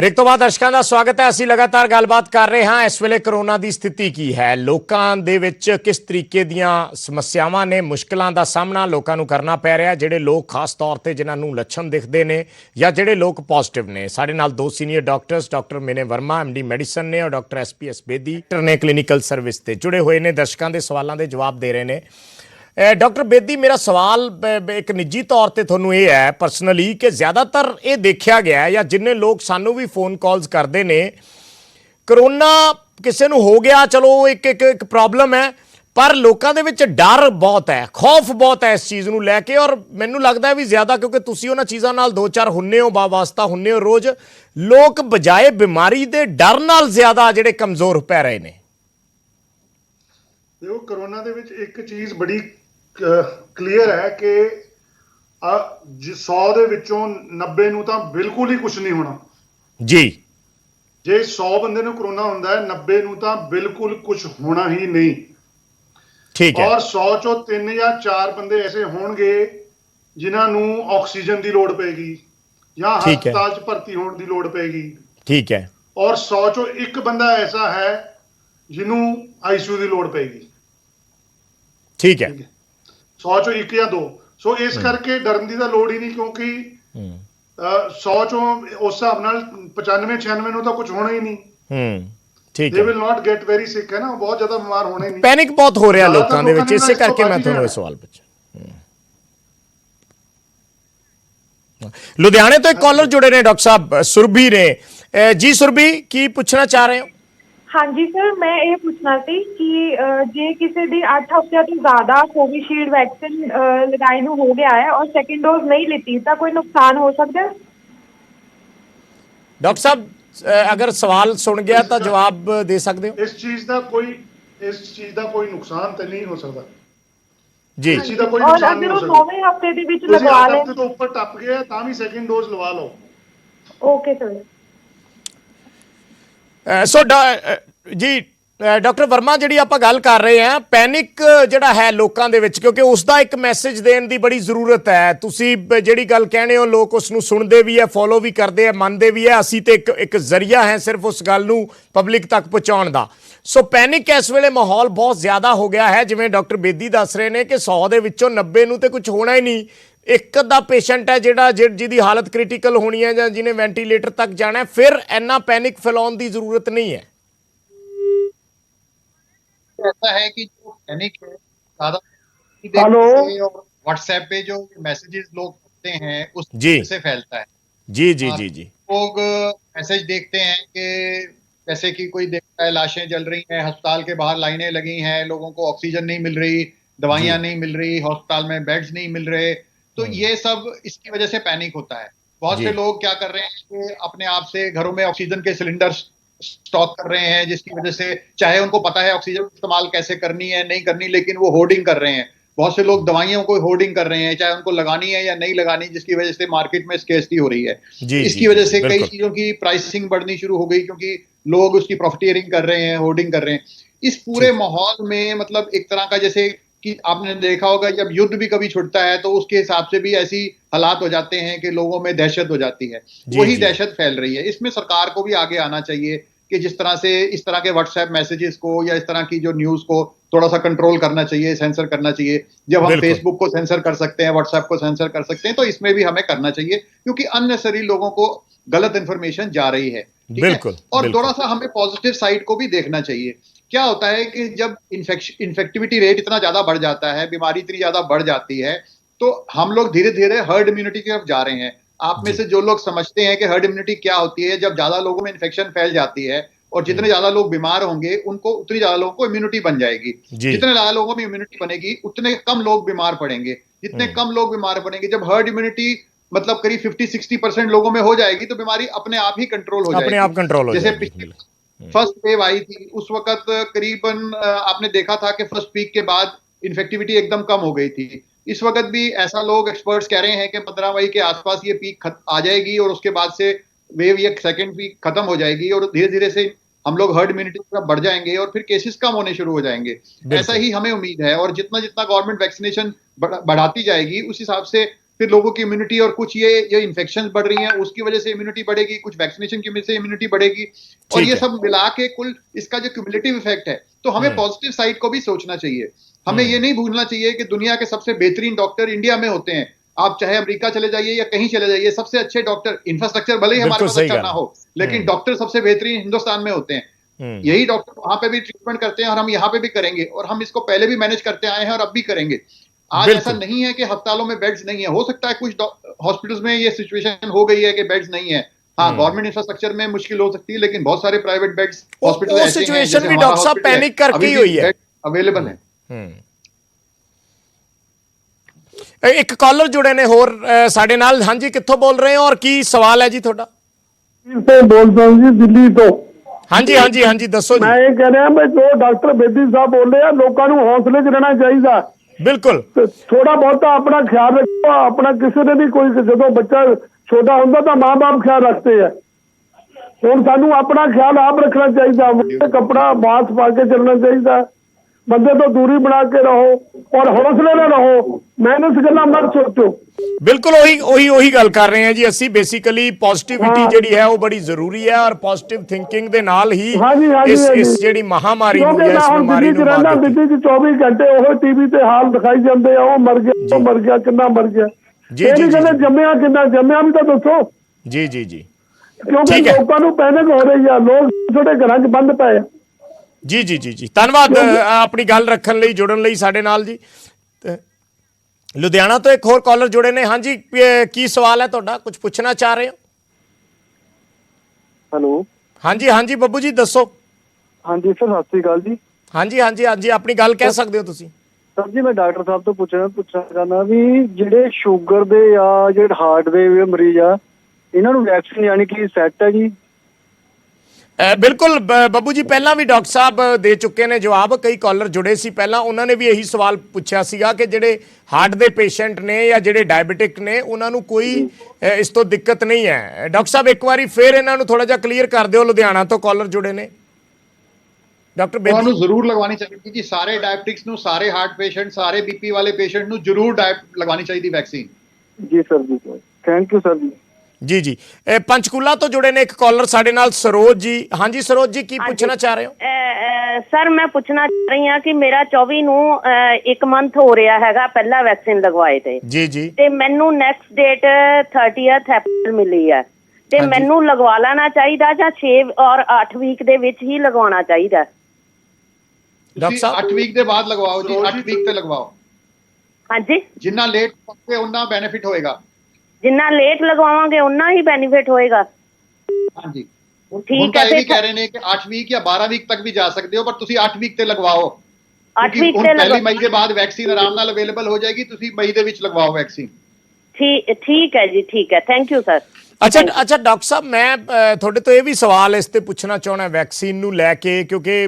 Break तो बाद दर्शकों का स्वागत है। ਅਸੀਂ लगातार गलबात कर रहे हैं इस वेले कोरोना की स्थिति की है, लोगों ਦੇ ਵਿੱਚ किस तरीके ਦੀਆਂ ਸਮੱਸਿਆਵਾਂ ਨੇ, ਮੁਸ਼ਕਲਾਂ ਦਾ ਸਾਹਮਣਾ ਲੋਕਾਂ ਨੂੰ ਕਰਨਾ ਪੈ ਰਿਹਾ। ਜਿਹੜੇ ਲੋਕ ਖਾਸ ਤੌਰ ਤੇ ਜਿਨ੍ਹਾਂ ਨੂੰ ਲੱਛਣ ਦਿਖਦੇ ਨੇ ਜਾਂ ਜਿਹੜੇ ਲੋਕ ਪੋਜ਼ਿਟਿਵ ਨੇ। ਸਾਡੇ ਨਾਲ ਦੋ ਸੀਨੀਅਰ ਡਾਕਟਰਸ ਡਾਕਟਰ ਮਿਨੇ ਵਰਮਾ ਐਮਡੀ ਮੈਡੀਸਨ ਨੇ ਔਰ ਡਾਕਟਰ ਐਸਪੀਐਸ ਬੇਦੀ ਨੇ ਕਲੀਨਿਕਲ ਸਰਵਿਸ ਤੇ ਜੁੜੇ ਹੋਏ ਨੇ, ਦਰਸ਼ਕਾਂ ਦੇ ਸਵਾਲਾਂ ਦੇ ਜਵਾਬ ਦੇ ਰਹੇ ਨੇ। डॉक्टर बेदी, मेरा सवाल एक निजी तौर पर थोनू ये है परसनली कि ज़्यादातर ये देखा गया है या जिन्ने लोग सानू भी फोन कॉल्स करते हैं, करोना किसी नू हो गया, चलो एक एक, एक प्रॉब्लम है, पर लोगों के विच डर बहुत है, खौफ बहुत है इस चीज़ नू लैके। और मैनू लगता है भी ज़्यादा क्योंकि तुसी उन्हां चीज़ां नाल दो चार हुन्ने हो, बावास्ता हुन्ने हो रोज़, लोग बजाए बीमारी दे डर नाल ज़्यादा जिहड़े कमज़ोर पै रहे ने। देखो कोरोना दे विच एक चीज़ बड़ी क्लीयर है कि 100 ਦੇ ਵਿੱਚੋਂ 90 ਨੂੰ ਤਾਂ ਬਿਲਕੁਲ ਹੀ ਕੁਝ ਨਹੀਂ ਹੋਣਾ ਜੀ। ਜੇ 100 ਬੰਦੇ ਨੂੰ ਕੋਰੋਨਾ ਹੁੰਦਾ ਹੈ, 90 ਨੂੰ ਤਾਂ ਬਿਲਕੁਲ ਕੁਝ ਹੋਣਾ ਹੀ ਨਹੀਂ। ਠੀਕ ਹੈ। ਔਰ 100 ਚੋਂ 3 ਜਾਂ 4 ਬੰਦੇ ਐਸੇ ਹੋਣਗੇ ਜਿਨ੍ਹਾਂ ਨੂੰ ਆਕਸੀਜਨ ਦੀ ਲੋੜ ਪਏਗੀ ਜਾਂ ਹਸਪਤਾਲ 'ਚ ਭਰਤੀ ਹੋਣ ਦੀ ਲੋੜ ਪਏਗੀ। ਠੀਕ ਹੈ। ਔਰ 100 ਚੋਂ ਇੱਕ ਬੰਦਾ ਐਸਾ ਹੈ ਜਿਹਨੂੰ ਆਈਸੀਯੂ ਦੀ ਲੋੜ ਪਏਗੀ। ਠੀਕ ਹੈ। 100 ਚੋਂ 1 ਜਾਂ 2। ਸੋ ਇਸ ਕਰਕੇ ਡਰਨ ਦੀ ਤਾਂ ਲੋੜ ਹੀ ਨਹੀਂ, ਕਿਉਂਕਿ 100 ਚੋਂ ਉਸ ਹਿਸਾਬ ਨਾਲ 95-96 ਨੂੰ ਤਾਂ ਕੁਝ ਹੋਣਾ ਹੀ ਨਹੀਂ। ਠੀਕ ਹੈ। They will not get very sick, ਹੈ ਨਾ, ਬਹੁਤ ਜ਼ਿਆਦਾ ਬਿਮਾਰ ਹੋਣੇ ਨਹੀਂ। ਪੈਨਿਕ ਬਹੁਤ ਹੋ ਰਿਹਾ ਲੋਕਾਂ ਦੇ ਵਿੱਚ, ਇਸੇ ਕਰਕੇ ਮੈਂ ਤੁਹਾਨੂੰ ਇਹ ਸਵਾਲ ਪੁੱਛਿਆ। ਲੁਧਿਆਣੇ ਤੋਂ ਇੱਕ ਕਾਲਰ ਜੁੜੇ ਨੇ ਡਾਕਟਰ ਸਾਹਿਬ ਸੁਰਭੀ ਨੇ ਜੀ। ਸੁਰਭੀ, ਕੀ ਪੁੱਛਣਾ ਚਾਹ ਰਹੇ ਹੋ? हाँ जी सर, मैं ये पूछना सी कि जे किसी दी 8 हफ्ते तो ज़्यादा कोविशील्ड वैक्सीन लगाए नू हो गया है और सेकंड डोज नहीं लेती, तो कोई नुकसान हो सकता है? डॉक्टर साहब, अगर सवाल सुन गया तो जवाब दे सकते हो। इस चीज़ का कोई नुकसान तो नहीं हो सकता जी। इस चीज़ का कोई नुकसान नहीं हो सकता। 9वें हफ्ते दे विच लगवा ले तो ऊपर टप गया तां भी सेकंड डोज लवा लो। Okay sir. सो जी डॉक्टर वर्मा, जी आप गल कर रहे हैं पैनिक जड़ा है लोगों के विच, क्योंकि उसका एक मैसेज देने की बड़ी जरूरत है। तुसी जी गल कहने हो, लोग उसनू सुनते भी है, फॉलो भी करते हैं, मानते भी है। असी तो एक जरिया है सिर्फ उस गल नू पब्लिक तक पहुँचाने का। सो पैनिक इस वेले माहौल बहुत ज़्यादा हो गया है, जिवें डॉक्टर बेदी दस रहे हैं कि 100 दे विचों 90 नू तो कुछ होना ही नहीं। एक अद्धा पेशेंट है जिहदी हालत क्रिटिकल होनी है, जिन्हें वेंटीलेटर तक जाना है, फिर इन्ना पैनिक फैलाने की जरूरत नहीं है। ऐसा है कि जो पैनिक है ज़्यादा व्हाट्सएप पे जो मैसेजेस लोग करते हैं उससे से फैलता है। जी जी जी जी। लोग मैसेज देखते हैं कि जैसे कि कोई देखता है लाशें जल रही हैं, अस्पताल के बाहर लाइनें लगी हैं, लोगों को ऑक्सीजन नहीं मिल रही, दवाइयां नहीं मिल रही, अस्पताल में बेड्स नहीं मिल रहे, तो ये सब इसकी वजह से पैनिक होता है। बहुत से लोग क्या कर रहे हैं कि अपने आप से घरों में ऑक्सीजन के सिलेंडर स्टॉक कर रहे हैं, जिसकी वजह से चाहे उनको पता है ऑक्सीजन इस्तेमाल कैसे करनी है नहीं करनी, लेकिन वो होर्डिंग कर रहे हैं। बहुत से लोग दवाइयों को होर्डिंग कर रहे हैं, चाहे उनको लगानी है या नहीं लगानी, जिसकी वजह से मार्केट में स्केर्सिटी हो रही है। इसकी वजह से कई चीजों की प्राइसिंग बढ़नी शुरू हो गई, क्योंकि लोग उसकी प्रॉफिटियरिंग कर रहे हैं, होर्डिंग कर रहे हैं। इस पूरे माहौल में मतलब एक तरह का, जैसे कि आपने देखा होगा जब युद्ध भी कभी छुटता है तो उसके हिसाब से भी ऐसी हालात हो जाते हैं कि लोगों में दहशत हो जाती है। वही दहशत फैल रही है। इसमें सरकार को भी आगे आना चाहिए कि जिस तरह से इस तरह के व्हाट्सएप मैसेजेस को या इस तरह की जो न्यूज को थोड़ा सा कंट्रोल करना चाहिए, सेंसर करना चाहिए। जब हम फेसबुक को सेंसर कर सकते हैं, व्हाट्सएप को सेंसर कर सकते हैं, तो इसमें भी हमें करना चाहिए, क्योंकि अननेसेसरी लोगों को गलत इंफॉर्मेशन जा रही है। बिल्कुल। और थोड़ा सा हमें पॉजिटिव साइड को भी देखना चाहिए। क्या होता है कि जब इन्फेक्टिविटी रेट इतना ज्यादा बढ़ जाता है, बीमारी इतनी ज्यादा बढ़ जाती है, तो हम लोग धीरे धीरे हर्ड इम्यूनिटी की तरफ जा रहे हैं। आप में से जो लोग समझते हैं कि हर्ड इम्यूनिटी क्या होती है, जब ज्यादा लोगों में इन्फेक्शन फैल जाती है और जितने ज्यादा लोग बीमार होंगे उनको उतनी ज्यादा लोगों को इम्यूनिटी बन जाएगी। जितने ज्यादा लोगों में इम्यूनिटी बनेगी उतने कम लोग बीमार पड़ेंगे। जितने कम लोग बीमार पड़ेंगे, जब हर्ड इम्यूनिटी मतलब करीब 50-60% लोगों में हो जाएगी, तो बीमारी अपने आप ही कंट्रोल हो जाएगी। अपने आप कंट्रोल हो जैसे पिछले फर्स्ट वेव आई थी उस वक्त करीबन आपने देखा था कि फर्स्ट पीक के बाद इन्फेक्टिविटी एकदम कम हो गई थी। इस वक्त भी ऐसा लोग एक्सपर्ट्स कह रहे हैं कि 15 मई के आसपास ये पीक आ जाएगी और उसके बाद से वेव ये सेकंड पीक खत्म हो जाएगी और धीरे धीरे से हम लोग हर्ड इम्यूनिटी की तरफ बढ़ जाएंगे और फिर केसेस कम होने शुरू हो जाएंगे। ऐसा ही हमें उम्मीद है। और जितना जितना गवर्नमेंट वैक्सीनेशन बढ़ाती जाएगी उस हिसाब से फिर लोगों की इम्यूनिटी और कुछ ये इन्फेक्शन बढ़ रही हैं, उसकी वजह से इम्यूनिटी बढ़ेगी, कुछ वैक्सीनेशन की वजह से इम्यूनिटी बढ़ेगी, और ये सब मिला के कुल इसका जो क्यूमुलेटिव इफेक्ट है, तो हमें पॉजिटिव साइड को भी सोचना चाहिए। हमें ये नहीं भूलना चाहिए कि दुनिया के सबसे बेहतरीन डॉक्टर इंडिया में होते हैं। आप चाहे अमेरिका चले जाइए या कहीं चले जाइए, सबसे अच्छे डॉक्टर, इंफ्रास्ट्रक्चर भले ही हमारे पास अच्छा ना हो, लेकिन डॉक्टर सबसे बेहतरीन हिंदुस्तान में होते हैं। यही डॉक्टर वहां पे भी ट्रीटमेंट करते हैं और हम यहाँ पे भी करेंगे, और हम इसको पहले भी मैनेज करते आए हैं और अब भी करेंगे। आज ऐसा नहीं है कि अस्पतालों में बेड्स नहीं है। हो सकता है कुछ हॉस्पिटल्स में ये सिचुएशन हो गई है कि बेड्स नहीं है, हाँ, गवर्नमेंट इंफ्रास्ट्रक्चर में मुश्किल हो सकती है, लेकिन बहुत सारे प्राइवेट बेड्स हॉस्पिटल ऐसे हैं सिचुएशन भी डॉक्टर साहब पैनिक करके ही हुई है, अवेलेबल है। ਇੱਕ ਕਾਲਰ ਜੁੜੇ ਨੇ ਹੋਰ ਸਾਡੇ ਨਾਲ। ਹਾਂਜੀ, ਕਿੱਥੋਂ ਬੋਲ ਰਹੇ ਹੋ ਔਰ ਕੀ ਸਵਾਲ ਹੈ ਜੀ ਤੁਹਾਡਾ? से बोलता हूँ जी, दिल्ली तो। ਹਾਂਜੀ ਹਾਂਜੀ ਹਾਂਜੀ ਦੱਸੋ मैं ਜੀ। ये कह रहा मैं जो डॉक्टर बेदी साहब बोल रहे हैं, लोगों को हौसले च रहना चाहिए। ਬਿਲਕੁਲ थोड़ा बहुत अपना ख्याल रखो। अपना किसी ने भी कोई जो बच्चा छोटा होता तो माँ बाप ख्याल रखते हैं, हुण सानू अपना ख्याल आप रखना चाहिए। कपड़ा मास्क पा के चलना चाहिए, बंदे तो दूरी बना के रहो और हौसले में रहो, माइनस गल्लां मत सोचो। ਬਿਲਕੁਲ ਉਹੀ ਗੱਲ ਕਰ ਰਹੇ ਹਾਂ ਜੀ ਅਸੀਂ। ਬੇਸਿਕਲੀ ਪੋਜ਼ਿਟਿਵਿਟੀ ਜਿਹੜੀ ਹੈ ਉਹ ਬੜੀ ਜ਼ਰੂਰੀ ਹੈ, ਔਰ ਪੋਜ਼ਿਟਿਵ ਥਿੰਕਿੰਗ ਦੇ ਨਾਲ ਹੀ ਇਸ ਜਿਹੜੀ ਮਹਾਮਾਰੀ ਨੂੰ ਜਾਂ ਇਸ ਬਿਮਾਰੀ ਨੂੰ ਮਾਤ ਦਿੱਤੀ। ਦਿੱਲੀ 'ਚ 24 ਘੰਟੇ ਉਹ ਟੀਵੀ ਤੇ ਹਾਲ ਦਿਖਾਈ ਜਾਂਦੇ ਆ, ਉਹ ਮਰ ਗਿਆ, ਉਹ ਮਰ ਗਿਆ, ਕਿੰਨਾ ਮਰ ਗਿਆ। ਇਹ ਨਹੀਂ ਕਹਿੰਦੇ ਜੰਮਿਆ ਕਿੰਨਾ, ਜੰਮਿਆ ਵੀ ਤਾਂ ਦੱਸੋ। ਜੀ ਜੀ ਜੀ, ਕਿਉਂਕਿ ਲੋਕਾਂ ਨੂੰ ਪੈਨਿਕ ਹੋ ਰਹੀ ਆ, ਲੋਕ ਛੋਟੇ ਘਰਾਂ 'ਚ ਬੰਦ ਪਏ ਆ। ਜੀ ਜੀ ਜੀ ਜੀ, ਧੰਨਵਾਦ ਆਪਣੀ ਗੱਲ ਰੱਖਣ ਲਈ, ਜੁੜਨ ਲਈ ਸਾਡੇ ਨਾਲ ਜੀ। ਲੁਧਿਆਣਾ ਤੋਂ ਇੱਕ ਹੋਰ ਕਾਲਰ ਜੁੜੇ ਨੇ। ਹਾਂਜੀ, ਕੀ ਸਵਾਲ ਹੈ ਤੁਹਾਡਾ? ਕੁਝ ਪੁੱਛਣਾ ਚਾਹ ਰਹੇ ਹੋ? ਹੈਲੋ, ਹਾਂਜੀ ਹਾਂਜੀ ਬੱਬੂ ਜੀ ਦੱਸੋ। ਹਾਂਜੀ ਸਰ, ਸਤਿ ਸ੍ਰੀ ਅਕਾਲ ਜੀ। ਹਾਂਜੀ ਹਾਂਜੀ ਹਾਂਜੀ, ਆਪਣੀ ਗੱਲ ਕਹਿ ਸਕਦੇ ਹੋ ਤੁਸੀਂ। ਸਰ ਜੀ, ਮੈਂ ਡਾਕਟਰ ਸਾਹਿਬ ਤੋਂ ਪੁੱਛਣਾ ਚਾਹੁੰਦਾ ਵੀ ਜਿਹੜੇ ਸ਼ੂਗਰ ਦੇ ਜਾਂ ਜਿਹੜੇ ਹਾਰਟ ਦੇ ਮਰੀਜ਼ ਆ, ਇਹਨਾਂ ਨੂੰ ਵੈਕਸੀਨ ਯਾਨੀ ਕਿ ਸੈੱਟ ਹੈ ਜੀ? ਬਿਲਕੁਲ ਬੱਬੂ ਜੀ, ਪਹਿਲਾਂ ਵੀ ਡਾਕਟਰ ਸਾਹਿਬ ਦੇ ਚੁੱਕੇ ਨੇ ਜਵਾਬ। ਕਈ ਕਾਲਰ ਜੁੜੇ ਸੀ ਪਹਿਲਾਂ, ਉਹਨਾਂ ਨੇ ਵੀ ਇਹੀ ਸਵਾਲ ਪੁੱਛਿਆ ਸੀਗਾ ਕਿ ਜਿਹੜੇ ਹਾਰਟ ਦੇ ਪੇਸ਼ੈਂਟ ਨੇ ਜਾਂ ਜਿਹੜੇ ਡਾਇਬੀਟਿਕ ਨੇ, ਉਹਨਾਂ ਨੂੰ ਕੋਈ ਇਸ ਤੋਂ ਦਿੱਕਤ ਨਹੀਂ ਹੈ। ਡਾਕਟਰ ਸਾਹਿਬ ਇੱਕ ਵਾਰੀ ਫੇਰ ਇਹਨਾਂ ਨੂੰ ਥੋੜਾ ਜਿਹਾ ਕਲੀਅਰ ਕਰ ਦਿਓ। ਲੁਧਿਆਣਾ ਤੋਂ ਕਾਲਰ ਜੁੜੇ ਨੇ ਡਾਕਟਰ ਬੇਦੀ। ਤੁਹਾਨੂੰ ਜ਼ਰੂਰ ਲਗਵਾਉਣੀ ਚਾਹੀਦੀ ਜੀ, ਸਾਰੇ ਡਾਇਬਟਿਕਸ ਨੂੰ, ਸਾਰੇ ਹਾਰਟ ਪੇਸ਼ੈਂਟ, ਸਾਰੇ ਬੀਪੀ ਵਾਲੇ ਪੇਸ਼ੈਂਟ ਨੂੰ ਜ਼ਰੂਰ ਲਗਵਾਉਣੀ ਚਾਹੀਦੀ ਵੈਕਸੀਨ। ਜੀ ਸਰ, ਜੀ ਸਰ, ਥੈਂਕ ਯੂ ਸਰ ਜੀ। ਜੀ ਜੀ, ਪੰਚਕੂਲਾ ਤੋਂ ਜੁੜੇ ਨੇ ਇੱਕ ਕਾਲਰ ਸਾਡੇ ਨਾਲ, ਸਰੋਜ ਜੀ। ਹਾਂਜੀ ਸਰੋਜ ਜੀ, ਕੀ ਪੁੱਛਣਾ ਚਾਹ ਰਹੇ ਹੋ? ਸਰ, ਮੈਂ ਪੁੱਛਣਾ ਚਾਹ ਰਹੀ ਹਾਂ ਕਿ ਮੇਰਾ 24 ਨੂੰ 1 ਮੰਥ ਹੋ ਰਿਹਾ ਹੈਗਾ ਪਹਿਲਾ ਵੈਕਸੀਨ ਲਗਵਾਏ ਤੇ। ਜੀ ਜੀ। ਤੇ ਮੈਨੂੰ ਨੈਕਸਟ ਡੇਟ 30th ਅਪ੍ਰੈਲ ਮਿਲੀ ਹੈ, ਤੇ ਮੈਨੂੰ ਲਗਵਾ ਲੈਣਾ ਚਾਹੀਦਾ ਜਾਂ 6 ਔਰ 8 ਵੀਕ ਦੇ ਵਿੱਚ ਹੀ ਲਗਵਾਉਣਾ ਚਾਹੀਦਾ? ਡਾਕਟਰ ਸਾਹਿਬ 8 ਵੀਕ ਦੇ ਬਾਅਦ ਲਗਵਾਓ ਜੀ, 8 ਵੀਕ ਤੇ ਲਗਵਾਓ। ਹਾਂਜੀ, ਜਿੰਨਾ ਲੇਟ ਹੋਵੇ ਉਨਾ ਬੈਨੀਫਿਟ ਹੋਏਗਾ। ਜਿੰਨਾ ਲੇਟ ਲਗਵਾਵਾਂਗੇ ਉਨਾ ਹੀ ਬੈਨੀਫਿਟ ਹੋਏਗਾ। ਹਾਂਜੀ, ਠੀਕ ਹੈ। ਇਹ ਵੀ ਕਹਿ ਰਹੇ ਨੇ ਕਿ 8 ਵੀਕ ਜਾਂ 12 ਵੀਕ ਤੱਕ ਵੀ ਜਾ ਸਕਦੇ ਹੋ, ਪਰ ਤੁਸੀਂ 8 ਵੀਕ ਤੇ ਲਗਵਾਓ। 8 ਵੀਕ ਤੇ ਪਹਿਲੀ ਮਈ ਦੇ ਬਾਅਦ ਵੈਕਸੀਨ ਆਰਾਮ ਨਾਲ ਅਵੇਲੇਬਲ ਹੋ ਜਾਏਗੀ, ਤੁਸੀਂ ਮਈ ਦੇ ਵਿੱਚ ਲਗਵਾਓ ਵੈਕਸੀਨ। ਠੀਕ ਹੈ ਜੀ, ਠੀਕ ਹੈ, ਥੈਂਕ ਯੂ ਸਰ। ਅੱਛਾ ਡਾਕਟਰ ਸਾਹਿਬ, ਮੈਂ ਤੁਹਾਡੇ ਤੋਂ ਇਹ ਵੀ ਸਵਾਲ ਇਸ ਤੇ ਪੁੱਛਣਾ ਚਾਹੁੰਦਾ ਵੈਕਸੀਨ ਨੂੰ ਲੈ ਕੇ, ਕਿਉਂਕਿ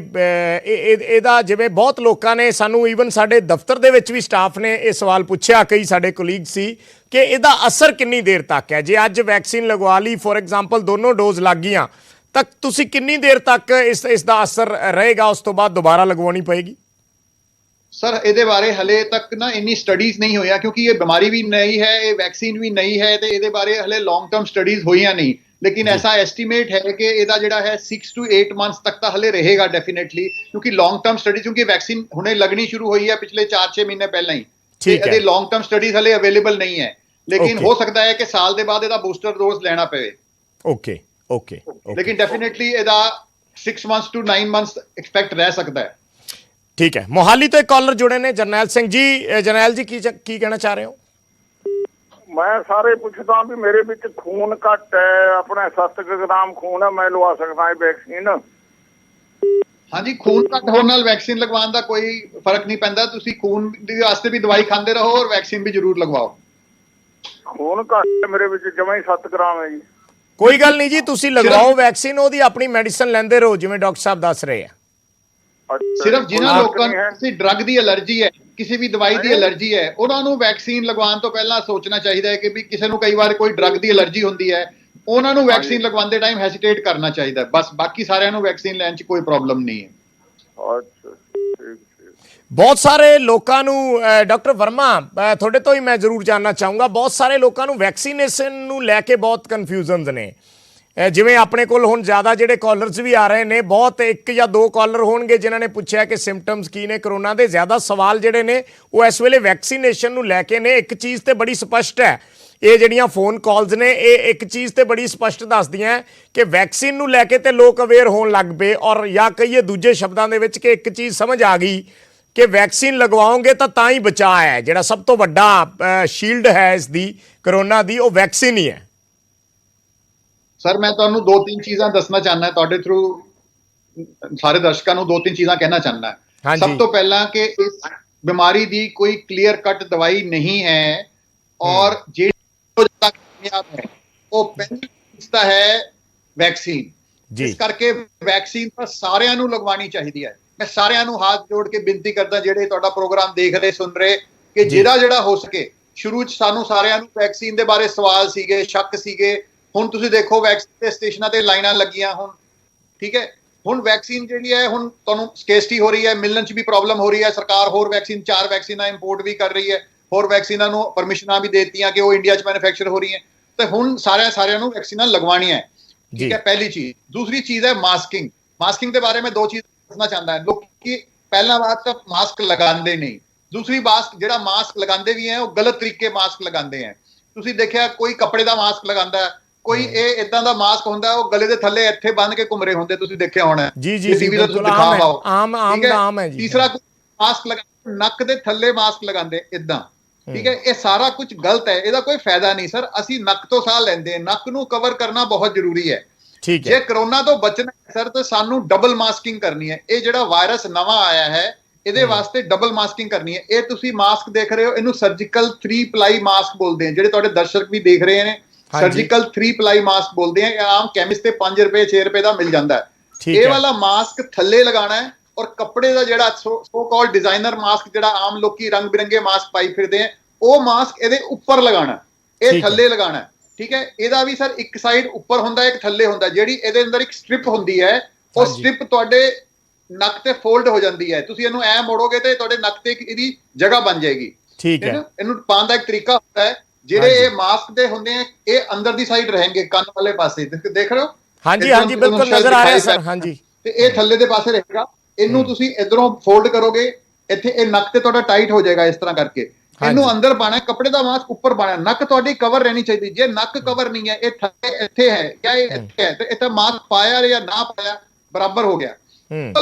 ਇਹਦਾ ਜਿਵੇਂ ਬਹੁਤ ਲੋਕਾਂ ਨੇ ਸਾਨੂੰ, ਈਵਨ ਸਾਡੇ ਦਫ਼ਤਰ ਦੇ ਵਿੱਚ ਵੀ ਸਟਾਫ ਨੇ ਇਹ ਸਵਾਲ ਪੁੱਛਿਆ, ਕਈ ਸਾਡੇ ਕੋਲੀਗ ਸੀ ਕਿ ਇਹਦਾ ਅਸਰ ਕਿੰਨੀ ਦੇਰ ਤੱਕ ਹੈ। ਜੇ ਅੱਜ ਵੈਕਸੀਨ ਲਗਵਾ ਲਈ, ਫੋਰ ਐਗਜ਼ਾਮਪਲ ਦੋਨੋਂ ਡੋਜ਼ ਲੱਗ ਗਈਆਂ, ਤਾਂ ਤੁਸੀਂ ਕਿੰਨੀ ਦੇਰ ਤੱਕ ਇਸ ਦਾ ਅਸਰ ਰਹੇਗਾ, ਉਸ ਤੋਂ ਬਾਅਦ ਦੁਬਾਰਾ ਲਗਵਾਉਣੀ ਪਏਗੀ? ਸਰ, ਇਹਦੇ ਬਾਰੇ ਹਲੇ ਤੱਕ ਨਾ ਇੰਨੀ ਸਟੱਡੀਜ਼ ਨਹੀਂ ਹੋਈਆਂ, ਕਿਉਂਕਿ ਇਹ ਬਿਮਾਰੀ ਵੀ ਨਈ ਹੈ, ਇਹ ਵੈਕਸੀਨ ਵੀ ਨਈ ਹੈ, ਤੇ ਇਹਦੇ ਬਾਰੇ ਹਲੇ ਲੌਂਗ ਟਰਮ ਸਟੱਡੀਜ਼ ਹੋਈਆਂ ਨਹੀਂ। ਲੇਕਿਨ ਐਸਾ ਐਸਟੀਮੇਟ ਹੈ ਕਿ ਇਹਦਾ ਜਿਹੜਾ ਹੈ 6 to 8 ਮੰਥਸ ਤੱਕ ਤਾਂ ਹਲੇ ਰਹੇਗਾ ਡੈਫੀਨੇਟਲੀ, ਕਿਉਂਕਿ ਲੌਂਗ ਟਰਮ ਸਟੱਡੀ, ਕਿਉਂਕਿ ਵੈਕਸੀਨ ਹੁਣੇ ਲੱਗਣੀ ਸ਼ੁਰੂ ਹੋਈ ਹੈ ਪਿਛਲੇ 4-6 ਮਹੀਨੇ ਪਹਿਲਾਂ ਹੀ, ਤੇ ਇਹਦੇ ਲੌਂਗ ਟਰਮ ਸਟੱਡੀਜ਼ ਹਲੇ ਅਵੇਲੇਬਲ ਨਹੀਂ ਹੈ। ਲੇਕਿਨ ਹੋ ਸਕਦਾ ਹੈ ਕਿ ਸਾਲ ਦੇ ਬਾਅਦ ਇਹਦਾ ਬੂਸਟਰ ਡੋਜ਼ ਲੈਣਾ ਪਵੇ। ਓਕੇ ਓਕੇ, ਲੇਕਿਨ ਡੈਫੀਨੇਟਲੀ ਇਹਦਾ 6 months to 9 months ਐਕਸਪੈਕਟ ਰਹਿ ਸਕਦਾ ਹੈ। ਠੀਕ ਹੈ। ਮੋਹਾਲੀ ਤੋਂ ਇੱਕ ਕਾਲਰ ਜੁੜੇ ਨੇ, ਜਰਨੈਲ ਸਿੰਘ ਜੀ। ਜਰਨੈਲ ਜੀ, ਕੀ ਕਹਿਣਾ ਚਾਹ ਰਹੇ ਹੋ? ਮੈਂ ਸਾਰੇ ਪੁੱਛਦਾ ਵੀ ਮੇਰੇ ਵਿੱਚ ਖੂਨ ਘੱਟ ਹੈ, ਆਪਣੇ 7 ਗ੍ਰਾਮ ਖੂਨ ਹੈ, ਮੈਂ ਲਵਾ ਸਕਦਾ ਇਹ ਵੈਕਸੀਨ? ਹਾਂਜੀ, ਖੂਨ ਘੱਟ ਹੋਣ ਨਾਲ ਵੈਕਸੀਨ ਲਗਵਾਉਣ ਦਾ ਕੋਈ ਫਰਕ ਨਹੀਂ ਪੈਂਦਾ। ਤੁਸੀਂ ਖੂਨ ਦੇ ਵਾਸਤੇ ਵੀ ਦਵਾਈ ਖਾਂਦੇ ਰਹੋ ਔਰ ਵੈਕਸੀਨ ਵੀ ਜ਼ਰੂਰ ਲਗਵਾਓ। ਖੂਨ ਘੱਟ ਹੈ ਮੇਰੇ ਵਿੱਚ, ਜਮਾਂ ਹੀ 7 ਗ੍ਰਾਮ ਹੈ ਜੀ। ਕੋਈ ਗੱਲ ਨਹੀਂ ਜੀ, ਤੁਸੀਂ ਲਗਵਾਓ ਵੈਕਸੀਨ, ਉਹਦੀ ਆਪਣੀ ਮੈਡੀਸਨ ਲੈਂਦੇ ਰਹੋ ਜਿਵੇਂ ਡਾਕਟਰ ਸਾਹਿਬ ਦੱਸ ਰਹੇ ਆ। ਸਿਰਫ ਜਿਨ੍ਹਾਂ ਲੋਕਾਂ ਨੂੰ ਕਿਸੇ ਡਰੱਗ ਦੀ ਐਲਰਜੀ ਹੈ, ਕਿਸੇ ਵੀ ਦਵਾਈ ਦੀ ਐਲਰਜੀ ਹੈ, ਉਹਨਾਂ ਨੂੰ ਵੈਕਸੀਨ ਲਗਵਾਉਣ ਤੋਂ ਪਹਿਲਾਂ ਸੋਚਣਾ ਚਾਹੀਦਾ ਹੈ ਕਿ ਵੀ ਕਿਸੇ ਨੂੰ ਕਈ ਵਾਰ ਕੋਈ ਡਰੱਗ ਦੀ ਐਲਰਜੀ ਹੁੰਦੀ ਹੈ, ਉਹਨਾਂ ਨੂੰ ਵੈਕਸੀਨ ਲਗਵਾਉਂਦੇ ਟਾਈਮ ਹੈਸੀਟੇਟ ਕਰਨਾ ਚਾਹੀਦਾ। ਬਸ ਬਾਕੀ ਸਾਰਿਆਂ ਨੂੰ ਵੈਕਸੀਨ ਲੈਣ 'ਚ ਕੋਈ ਪ੍ਰੋਬਲਮ ਨਹੀਂ ਹੈ। ਬਹੁਤ ਸਾਰੇ ਲੋਕਾਂ ਨੂੰ ਡਾਕਟਰ ਵਰਮਾ ਤੁਹਾਡੇ ਤੋਂ ਹੀ ਮੈਂ ਜ਼ਰੂਰ ਜਾਨਣਾ ਚਾਹੂੰਗਾ, ਬਹੁਤ ਸਾਰੇ ਲੋਕਾਂ ਨੂੰ ਵੈਕਸੀਨੇਸ਼ਨ ਨੂੰ ਲੈ ਕੇ ਬਹੁਤ ਕਨਫਿਊਜ਼ਨਸ ਨੇ। ਜਿਵੇਂ ਆਪਣੇ ਕੋਲ ਹੁਣ ਜ਼ਿਆਦਾ ਜਿਹੜੇ ਕਾਲਰਸ ਵੀ ਆ ਰਹੇ ਨੇ, ਬਹੁਤ 1 ਜਾਂ 2 ਕਾਲਰ ਹੋਣਗੇ ਜਿਨ੍ਹਾਂ ਨੇ ਪੁੱਛਿਆ ਕਿ ਸਿੰਪਟਮਸ ਕੀ ਨੇ ਕਰੋਨਾ ਦੇ। ਜ਼ਿਆਦਾ ਸਵਾਲ ਜਿਹੜੇ ਨੇ ਉਹ ਇਸ ਵੇਲੇ ਵੈਕਸੀਨੇਸ਼ਨ ਨੂੰ ਲੈ ਕੇ ਨੇ। ਇੱਕ ਚੀਜ਼ ਤੇ ਬੜੀ ਸਪਸ਼ਟ ਹੈ, ਇਹ ਜਿਹੜੀਆਂ ਫੋਨ ਕਾਲਸ ਨੇ ਇਹ ਇੱਕ ਚੀਜ਼ ਤੇ ਬੜੀ ਸਪਸ਼ਟ ਦੱਸਦੀਆਂ ਕਿ ਵੈਕਸੀਨ ਨੂੰ ਲੈ ਕੇ ਤੇ ਲੋਕ ਅਵੇਅਰ ਹੋਣ ਲੱਗ ਪਏ, ਔਰ ਜਾਂ ਕਹੀਏ ਦੂਜੇ ਸ਼ਬਦਾਂ ਦੇ ਵਿੱਚ ਕਿ ਇੱਕ ਚੀਜ਼ ਸਮਝ ਆ ਗਈ ਕਿ ਵੈਕਸੀਨ ਲਗਵਾਓਗੇ ਤਾਂ ਹੀ ਬਚਾਅ ਹੈ। ਜਿਹੜਾ ਸਭ ਤੋਂ ਵੱਡਾ ਸ਼ੀਲਡ ਹੈ ਇਸ ਦੀ ਕਰੋਨਾ ਦੀ, ਉਹ ਵੈਕਸੀਨ ਹੀ ਹੈ। ਸਰ ਮੈਂ ਤੁਹਾਨੂੰ 2-3 ਚੀਜ਼ਾਂ ਦੱਸਣਾ ਚਾਹੁੰਦਾ, ਤੁਹਾਡੇ ਥਰੂ ਸਾਰੇ ਦਰਸ਼ਕਾਂ ਨੂੰ 2-3 ਚੀਜ਼ਾਂ ਕਹਿਣਾ ਚਾਹੁੰਦਾ। ਸਭ ਤੋਂ ਪਹਿਲਾਂ ਕਿ ਇਸ ਬਿਮਾਰੀ ਦੀ ਕੋਈ ਕਲੀਅਰ ਕੱਟ ਦਵਾਈ ਨਹੀਂ ਹੈ, ਔਰ ਜਿਹੜੀ ਕਾਮਯਾਬ ਹੈ ਉਹ ਪਹਿਲੀ ਚੀਜ਼ ਤਾਂ ਹੈ ਵੈਕਸੀਨ। ਇਸ ਕਰਕੇ ਵੈਕਸੀਨ ਤਾਂ ਸਾਰਿਆਂ ਨੂੰ ਲਗਵਾਉਣੀ ਚਾਹੀਦੀ ਹੈ। ਮੈਂ ਸਾਰਿਆਂ ਨੂੰ ਹੱਥ ਜੋੜ ਕੇ ਬੇਨਤੀ ਕਰਦਾ, ਜਿਹੜੇ ਤੁਹਾਡਾ ਪ੍ਰੋਗਰਾਮ ਦੇਖ ਰਹੇ ਸੁਣ ਰਹੇ, ਕਿ ਜਿਹੜਾ ਹੋ ਸਕੇ, ਸ਼ੁਰੂ 'ਚ ਸਾਨੂੰ ਸਾਰਿਆਂ ਨੂੰ ਵੈਕਸੀਨ ਦੇ ਬਾਰੇ ਸਵਾਲ ਸੀਗੇ, ਸ਼ੱਕ ਸੀਗੇ। ਹੁਣ ਤੁਸੀਂ ਦੇਖੋ ਵੈਕਸੀਨ ਦੇ ਸਟੇਸ਼ਨਾਂ ਤੇ ਲਾਈਨਾਂ ਲੱਗੀਆਂ ਹੁਣ, ਠੀਕ ਹੈ। ਹੁਣ ਵੈਕਸੀਨ ਜਿਹੜੀ ਹੈ ਹੁਣ ਤੁਹਾਨੂੰ ਸਕੇਸਟੀ ਹੋ ਰਹੀ ਹੈ, ਮਿਲਣ 'ਚ ਵੀ ਪ੍ਰੋਬਲਮ ਹੋ ਰਹੀ ਹੈ। ਸਰਕਾਰ ਹੋਰ ਵੈਕਸੀਨ 4 ਵੈਕਸੀਨਾਂ ਇੰਪੋਰਟ ਵੀ ਕਰ ਰਹੀ ਹੈ, ਹੋਰ ਵੈਕਸੀਨਾਂ ਨੂੰ ਪਰਮਿਸ਼ਨਾਂ ਵੀ ਦੇ ਦਿੱਤੀਆਂ ਕਿ ਉਹ ਇੰਡੀਆ 'ਚ ਮੈਨੂਫੈਕਚਰ ਹੋ ਰਹੀਆਂ। ਤੇ ਹੁਣ ਸਾਰਿਆਂ ਨੂੰ ਵੈਕਸੀਨਾਂ ਲਗਵਾਉਣੀਆਂ ਹੈ, ਠੀਕ ਹੈ, ਪਹਿਲੀ ਚੀਜ਼। ਦੂਸਰੀ ਚੀਜ਼ ਹੈ ਮਾਸਕਿੰਗ। ਮਾਸਕਿੰਗ ਦੇ ਬਾਰੇ ਮੈਂ 2 ਚੀਜ਼ ਦੱਸਣਾ ਚਾਹੁੰਦਾ। ਲੋਕੀ ਪਹਿਲਾ ਬਾਤ ਤਾਂ ਮਾਸਕ ਲਗਾਉਂਦੇ ਨਹੀਂ, ਦੂਸਰੀ ਬਾਤ ਜਿਹੜਾ ਮਾਸਕ ਲਗਾਉਂਦੇ ਵੀ ਹੈ ਉਹ ਗਲਤ ਤਰੀਕੇ ਮਾਸਕ ਲਗਾਉਂਦੇ ਹੈ। ਤੁਸੀਂ ਦੇਖਿਆ ਕੋਈ ਕੱਪੜੇ ਦਾ ਮਾਸਕ ਲਗਾਉਂਦਾ, ਕੋਈ ਇਹ ਇਦਾਂ ਦਾ ਮਾਸਕ ਹੁੰਦਾ ਉਹ ਗਲੇ ਦੇ ਥੱਲੇ ਇੱਥੇ ਬੰਨ ਕੇ ਘੁੰਮ ਰਹੇ ਹੁੰਦੇ, ਤੁਸੀਂ ਦੇਖਿਆ ਹੋਣਾ। ਜੀ ਬਿਲਕੁਲ ਆਮ ਹੈ ਜੀ। ਤੀਸਰਾ ਮਾਸਕ ਲਗਾ ਨੱਕ ਦੇ ਥੱਲੇ ਮਾਸਕ ਲਗਾਉਂਦੇ ਇਦਾਂ, ਠੀਕ ਹੈ। ਇਹ ਸਾਰਾ ਕੁਝ ਗਲਤ ਹੈ, ਇਹਦਾ ਕੋਈ ਫਾਇਦਾ ਨਹੀਂ ਸਰ। ਅਸੀਂ ਨੱਕ ਤੋਂ ਸਾਹ ਲੈਂਦੇ, ਨੱਕ ਨੂੰ ਕਵਰ ਕਰਨਾ ਬਹੁਤ ਜ਼ਰੂਰੀ ਹੈ। ਠੀਕ ਹੈ। ਜੇ ਕਰੋਨਾ ਤੋਂ ਬਚਣਾ ਹੈ ਸਰ ਤਾਂ ਸਾਨੂੰ ਡਬਲ ਮਾਸਕਿੰਗ ਕਰਨੀ ਹੈ। ਇਹ ਜਿਹੜਾ ਵਾਇਰਸ ਨਵਾਂ ਆਇਆ ਹੈ ਇਹਦੇ ਵਾਸਤੇ ਡਬਲ ਮਾਸਕਿੰਗ ਕਰਨੀ ਹੈ। ਇਹ ਤੁਸੀਂ ਮਾਸਕ ਦੇਖ ਰਹੇ ਹੋ, ਇਹਨੂੰ ਸਰਜੀਕਲ 3 ਪਲਾਈ ਮਾਸਕ ਬੋਲਦੇ ਆ। ਜਿਹੜੇ ਤੁਹਾਡੇ ਦਰਸ਼ਕ ਵੀ ਦੇਖ ਰਹੇ ਨੇ, ਸਰਜੀਕਲ 3 ਪਲਾਈ ਮਾਸਕ ਬੋਲਦੇ ਆ। ਇਹ ਆਮ ਕੈਮਿਸਟ ਤੇ 5 ਰੁਪਏ 6 ਰੁਪਏ ਦਾ ਮਿਲ ਜਾਂਦਾ ਹੈ। ਇਹ ਵਾਲਾ ਮਾਸਕ ਥੱਲੇ ਲਗਾਉਣਾ ਹੈ, ਔਰ ਕੱਪੜੇ ਦਾ ਜਿਹੜਾ ਸੋ ਕਾਲਡ ਡਿਜ਼ਾਈਨਰ ਮਾਸਕ, ਜਿਹੜਾ ਆਮ ਲੋਕੀ ਰੰਗ ਬਿਰੰਗੇ ਮਾਸਕ ਪਾਈ ਫਿਰਦੇ ਆ, ਉਹ ਮਾਸਕ ਇਹਦੇ ਉੱਪਰ ਲਗਾਉਣਾ, ਇਹ ਥੱਲੇ ਲਗਾਉਣਾ, ਠੀਕ ਹੈ। ਇਹਦਾ ਵੀ ਸਰ ਇੱਕ ਸਾਈਡ ਉੱਪਰ ਹੁੰਦਾ, ਇੱਕ ਥੱਲੇ ਹੁੰਦਾ। ਜਿਹੜੀ ਇਹਦੇ ਅੰਦਰ ਇੱਕ ਸਟ੍ਰਿਪ ਹੁੰਦੀ ਹੈ, ਉਹ ਸਟ੍ਰਿਪ ਤੁਹਾਡੇ ਨੱਕ ਤੇ ਫੋਲਡ ਹੋ ਜਾਂਦੀ ਹੈ। ਤੁਸੀਂ ਇਹਨੂੰ ਐ ਮੋੜੋਗੇ ਤੇ ਤੁਹਾਡੇ ਨੱਕ ਤੇ ਇਹਦੀ ਜਗ੍ਹਾ ਬਣ ਜਾਏਗੀ, ਠੀਕ ਹੈ। ਇਹਨੂੰ ਪਾਉਣ ਦਾ ਇੱਕ ਤਰੀਕਾ ਹੁੰਦਾ ਹੈ। ਜਿਹੜੇ ਇਹ ਮਾਸਕ ਦੇ ਹੁੰਦੇ ਆ ਇਹ ਅੰਦਰ ਦੀ ਸਾਈਡ ਰਹਿਣਗੇ, ਕੰਨ ਵਾਲੇ ਪਾਸੇ ਦੇਖ ਰਹੇ ਹੋ। ਹਾਂਜੀ ਬਿਲਕੁਲ ਨਜ਼ਰ ਆ ਰਿਹਾ ਸਰ। ਹਾਂਜੀ, ਤੇ ਇਹ ਥੱਲੇ ਦੇ ਪਾਸੇ ਰਹੇਗਾ। ਇਹਨੂੰ ਤੁਸੀਂ ਇਧਰੋਂ ਫੋਲਡ ਕਰੋਗੇ, ਇੱਥੇ ਇਹ ਨੱਕ ਤੇ ਤੁਹਾਡਾ ਟਾਈਟ ਹੋ ਜਾਏਗਾ ਇਸ ਤਰ੍ਹਾਂ ਕਰਕੇ। ਇਹਨੂੰ ਅੰਦਰ ਪਾਣਾ, ਕੱਪੜੇ ਦਾ ਮਾਸਕ ਉੱਪਰ ਪਾਣਾ, ਨੱਕ ਤੁਹਾਡੀ ਕਵਰ ਰਹਿਣੀ ਚਾਹੀਦੀ। ਜੇ ਨੱਕ ਕਵਰ ਨਹੀਂ ਹੈ, ਇਹ ਥੱਲੇ ਇੱਥੇ ਹੈ ਜਾਂ ਇਹ ਇੱਥੇ ਹੈ, ਤੇ ਇੱਥੇ ਮਾਸਕ ਪਾਇਆ ਜਾਂ ਨਾ ਪਾਇਆ ਬਰਾਬਰ ਹੋ ਗਿਆ।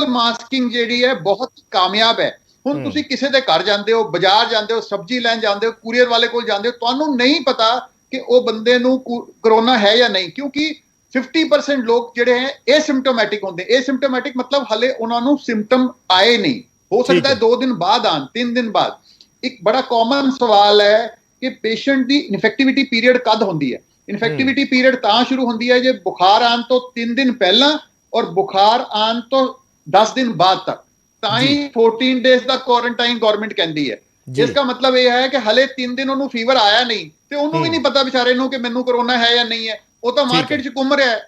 ਮਾਸਕਿੰਗ ਜਿਹੜੀ ਹੈ ਬਹੁਤ ਕਾਮਯਾਬ ਹੈ। ਹੁਣ ਤੁਸੀਂ ਕਿਸੇ ਦੇ ਘਰ ਜਾਂਦੇ ਹੋ, ਬਾਜ਼ਾਰ ਜਾਂਦੇ ਹੋ, ਸਬਜ਼ੀ ਲੈਣ ਜਾਂਦੇ ਹੋ, ਕੁਰੀਅਰ ਵਾਲੇ ਕੋਲ ਜਾਂਦੇ ਹੋ, ਤੁਹਾਨੂੰ ਨਹੀਂ ਪਤਾ ਕਿ ਉਹ ਬੰਦੇ ਨੂੰ ਕਰੋਨਾ ਹੈ ਜਾਂ ਨਹੀਂ, ਕਿਉਂਕਿ 50% ਲੋਕ ਜਿਹੜੇ ਹੈ ਏਸਿम्प्टोमैटिक ਹੁੰਦੇ। ਏਸਿम्प्टोमैटिक ਮਤਲਬ ਹਲੇ ਉਹਨਾਂ ਨੂੰ ਸਿੰਪਟਮ ਆਏ ਨਹੀਂ, ਹੋ ਸਕਦਾ ਹੈ 2 ਦਿਨ ਬਾਅਦ ਆਣ, 3 ਦਿਨ ਬਾਅਦ। ਇੱਕ ਬੜਾ ਕਾਮਨ ਸਵਾਲ ਹੈ ਕਿ ਪੇਸ਼ੈਂਟ ਦੀ ਇਨਫੈਕਟੀਵਿਟੀ ਪੀਰੀਅਡ ਕਦ ਹੁੰਦੀ ਹੈ। ਇਨਫੈਕਟੀਵਿਟੀ ਪੀਰੀਅਡ ਤਾਂ ਸ਼ੁਰੂ ਹੁੰਦੀ ਹੈ ਜੇ ਬੁਖਾਰ ਆਉਣ ਤੋਂ 3 ਦਿਨ ਪਹਿਲਾਂ ਔਰ ਬੁਖਾਰ ਆਉਣ ਤੋਂ 10 ਦਿਨ ਬਾਅਦ ਤੱਕ, ਤਾਂ ਹੀ 14 ਡੇਜ਼ ਦਾ ਕੁਆਰੰਟਾਈਨ ਗਵਰਨਮੈਂਟ ਕਹਿੰਦੀ ਹੈ। ਜਿਸका ਮਤਲਬ ਇਹ ਹੈ ਕਿ ਹਲੇ 3 ਦਿਨ ਉਹਨੂੰ ਫੀਵਰ ਆਇਆ ਨਹੀਂ, ਤੇ ਉਹਨੂੰ ਵੀ ਨਹੀਂ ਪਤਾ ਵਿਚਾਰੇ ਨੂੰ ਕਿ ਮੈਨੂੰ ਕਰੋਨਾ ਹੈ ਜਾਂ ਨਹੀਂ ਹੈ। ਉਹ ਤਾਂ ਮਾਰਕੀਟ 'ਚ ਘੁੰਮ ਰਿਹਾ ਹੈ,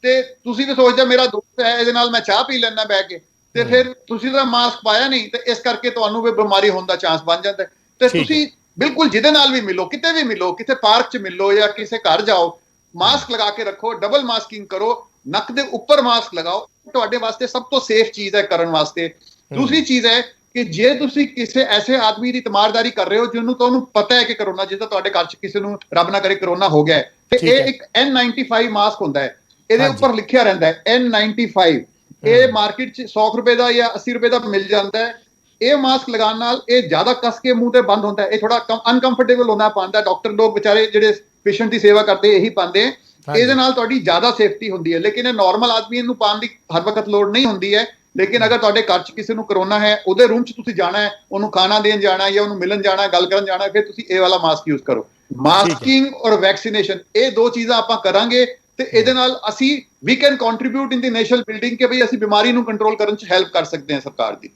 ਤੇ ਤੁਸੀਂ ਵੀ ਸੋਚਦੇ ਮੇਰਾ ਦੋਸਤ ਹੈ, ਇਹਦੇ ਨਾਲ ਮੈਂ ਚਾਹ ਪੀ ਲੈਣਾ ਬਹਿ ਕੇ, ਤੇ ਫਿਰ ਤੁਸੀਂ ਤਾਂ ਮਾਸਕ ਪਾਇਆ ਨਹੀਂ, ਤੇ ਇਸ ਕਰਕੇ ਤੁਹਾਨੂੰ ਵੀ ਬਿਮਾਰੀ ਹੋਣ ਦਾ ਚਾਂਸ ਬਣ ਜਾਂਦਾ। ਤੇ ਤੁਸੀਂ ਬਿਲਕੁਲ ਜਿਹਦੇ ਨਾਲ ਵੀ ਮਿਲੋ, ਕਿਤੇ ਵੀ ਮਿਲੋ, ਕਿਸੇ ਪਾਰਕ 'ਚ ਮਿਲੋ ਜਾਂ ਕਿਸੇ ਘਰ ਜਾਓ, ਮਾਸਕ ਲਗਾ ਕੇ ਰੱਖੋ, ਡਬਲ ਮਾਸਕਿੰਗ ਕਰੋ, ਨੱਕ ਦੇ ਉੱਪਰ ਮਾਸਕ ਲਗਾਓ। ਤੁਹਾਡੇ ਵਾਸਤੇ ਸਭ ਤੋਂ ਸੇਫ ਚੀਜ਼ ਹੈ ਕਰਨ ਵਾਸਤੇ। ਦੂਸਰੀ ਚੀਜ਼ ਹੈ ਕਿ ਜੇ ਤੁਸੀਂ ਕਿਸੇ ਐਸੇ ਆਦਮੀ ਦੀ ਤਮਾਰਦਾਰੀ ਕਰ ਰਹੇ ਹੋ ਜਿਹਨੂੰ ਤੁਹਾਨੂੰ ਪਤਾ ਹੈ ਕਿ ਕਰੋਨਾ, ਜਿੱਦਾਂ ਤੁਹਾਡੇ ਘਰ 'ਚ ਕਿਸੇ ਨੂੰ ਰੱਬ ਨਾ ਕਰੇ ਕਰੋਨਾ ਹੋ ਗਿਆ ਹੈ, ਤੇ ਇਹ ਇੱਕ N95 ਮਾਸਕ ਹੁੰਦਾ ਹੈ। ਇਹਦੇ ਉੱਪਰ ਲਿਖਿਆ ਰਹਿੰਦਾ ਹੈ N95। ਇਹ ਮਾਰਕੀਟ 'ਚ 100 ਰੁਪਏ ਦਾ ਜਾਂ 80 ਰੁਪਏ ਦਾ ਮਿਲ ਜਾਂਦਾ ਹੈ। ਇਹ ਮਾਸਕ ਲਗਾਉਣ ਨਾਲ ਇਹ ਜ਼ਿਆਦਾ ਕੱਸ ਕੇ ਮੂੰਹ ਤੇ ਬੰਦ ਹੁੰਦਾ ਹੈ, ਇਹ ਥੋੜਾ ਅਨਕੰਫਰਟੇਬਲ ਹੁੰਦਾ ਪਾਉਂਦਾ। ਡਾਕਟਰ ਲੋਕ ਵਿਚਾਰੇ ਜਿਹੜੇ ਪੇਸ਼ੈਂਟ ਦੀ ਸੇਵਾ ਕਰਦੇ ਇਹੀ ਪਾਉਂਦੇ। ਇਹਦੇ ਨਾਲ ਤੁਹਾਡੀ ਜ਼ਿਆਦਾ ਸੇਫਟੀ ਹੁੰਦੀ ਹੈ, ਲੇਕਿਨ ਇਹ ਨਾਰਮਲ ਆਦਮੀ ਇਹਨੂੰ ਪਾਉਣ ਦੀ ਹਰ ਵਕਤ ਲੋੜ ਨਹੀਂ ਹੁੰਦੀ ਹੈ। ਲੇਕਿਨ ਅਗਰ ਤੁਹਾਡੇ ਘਰ 'ਚ ਕਿਸੇ ਨੂੰ ਕਰੋਨਾ ਹੈ, ਉਹਦੇ ਰੂਮ 'ਚ ਤੁਸੀਂ ਜਾਣਾ ਹੈ, ਉਹਨੂੰ ਖਾਣਾ ਦੇਣ ਜਾਣਾ ਜਾਂ ਉਹਨੂੰ ਮਿਲਣ ਜਾਣਾ, ਗੱਲ ਕਰਨ ਜਾਣਾ, ਫਿਰ ਤੁਸੀਂ ਇਹ ਵਾਲਾ ਮਾਸਕ ਯੂਜ਼ ਕਰੋ। ਮਾਸਕਿੰਗ ਔਰ ਵੈਕਸੀਨੇਸ਼ਨ, ਇਹ 2 ਚੀਜ਼ਾਂ ਆਪਾਂ ਕਰਾਂਗੇ ਤੇ ਇਹਦੇ ਨਾਲ ਅਸੀਂ ਵੀ can contribute in the national building, ਕਿ ਭਈ ਅਸੀਂ ਬਿਮਾਰੀ ਨੂੰ ਕੰਟਰੋਲ ਕਰਨ 'ਚ ਹੈਲਪ ਕਰ ਸਕਦੇ ਹਾਂ ਸਰਕਾਰ ਦੀ।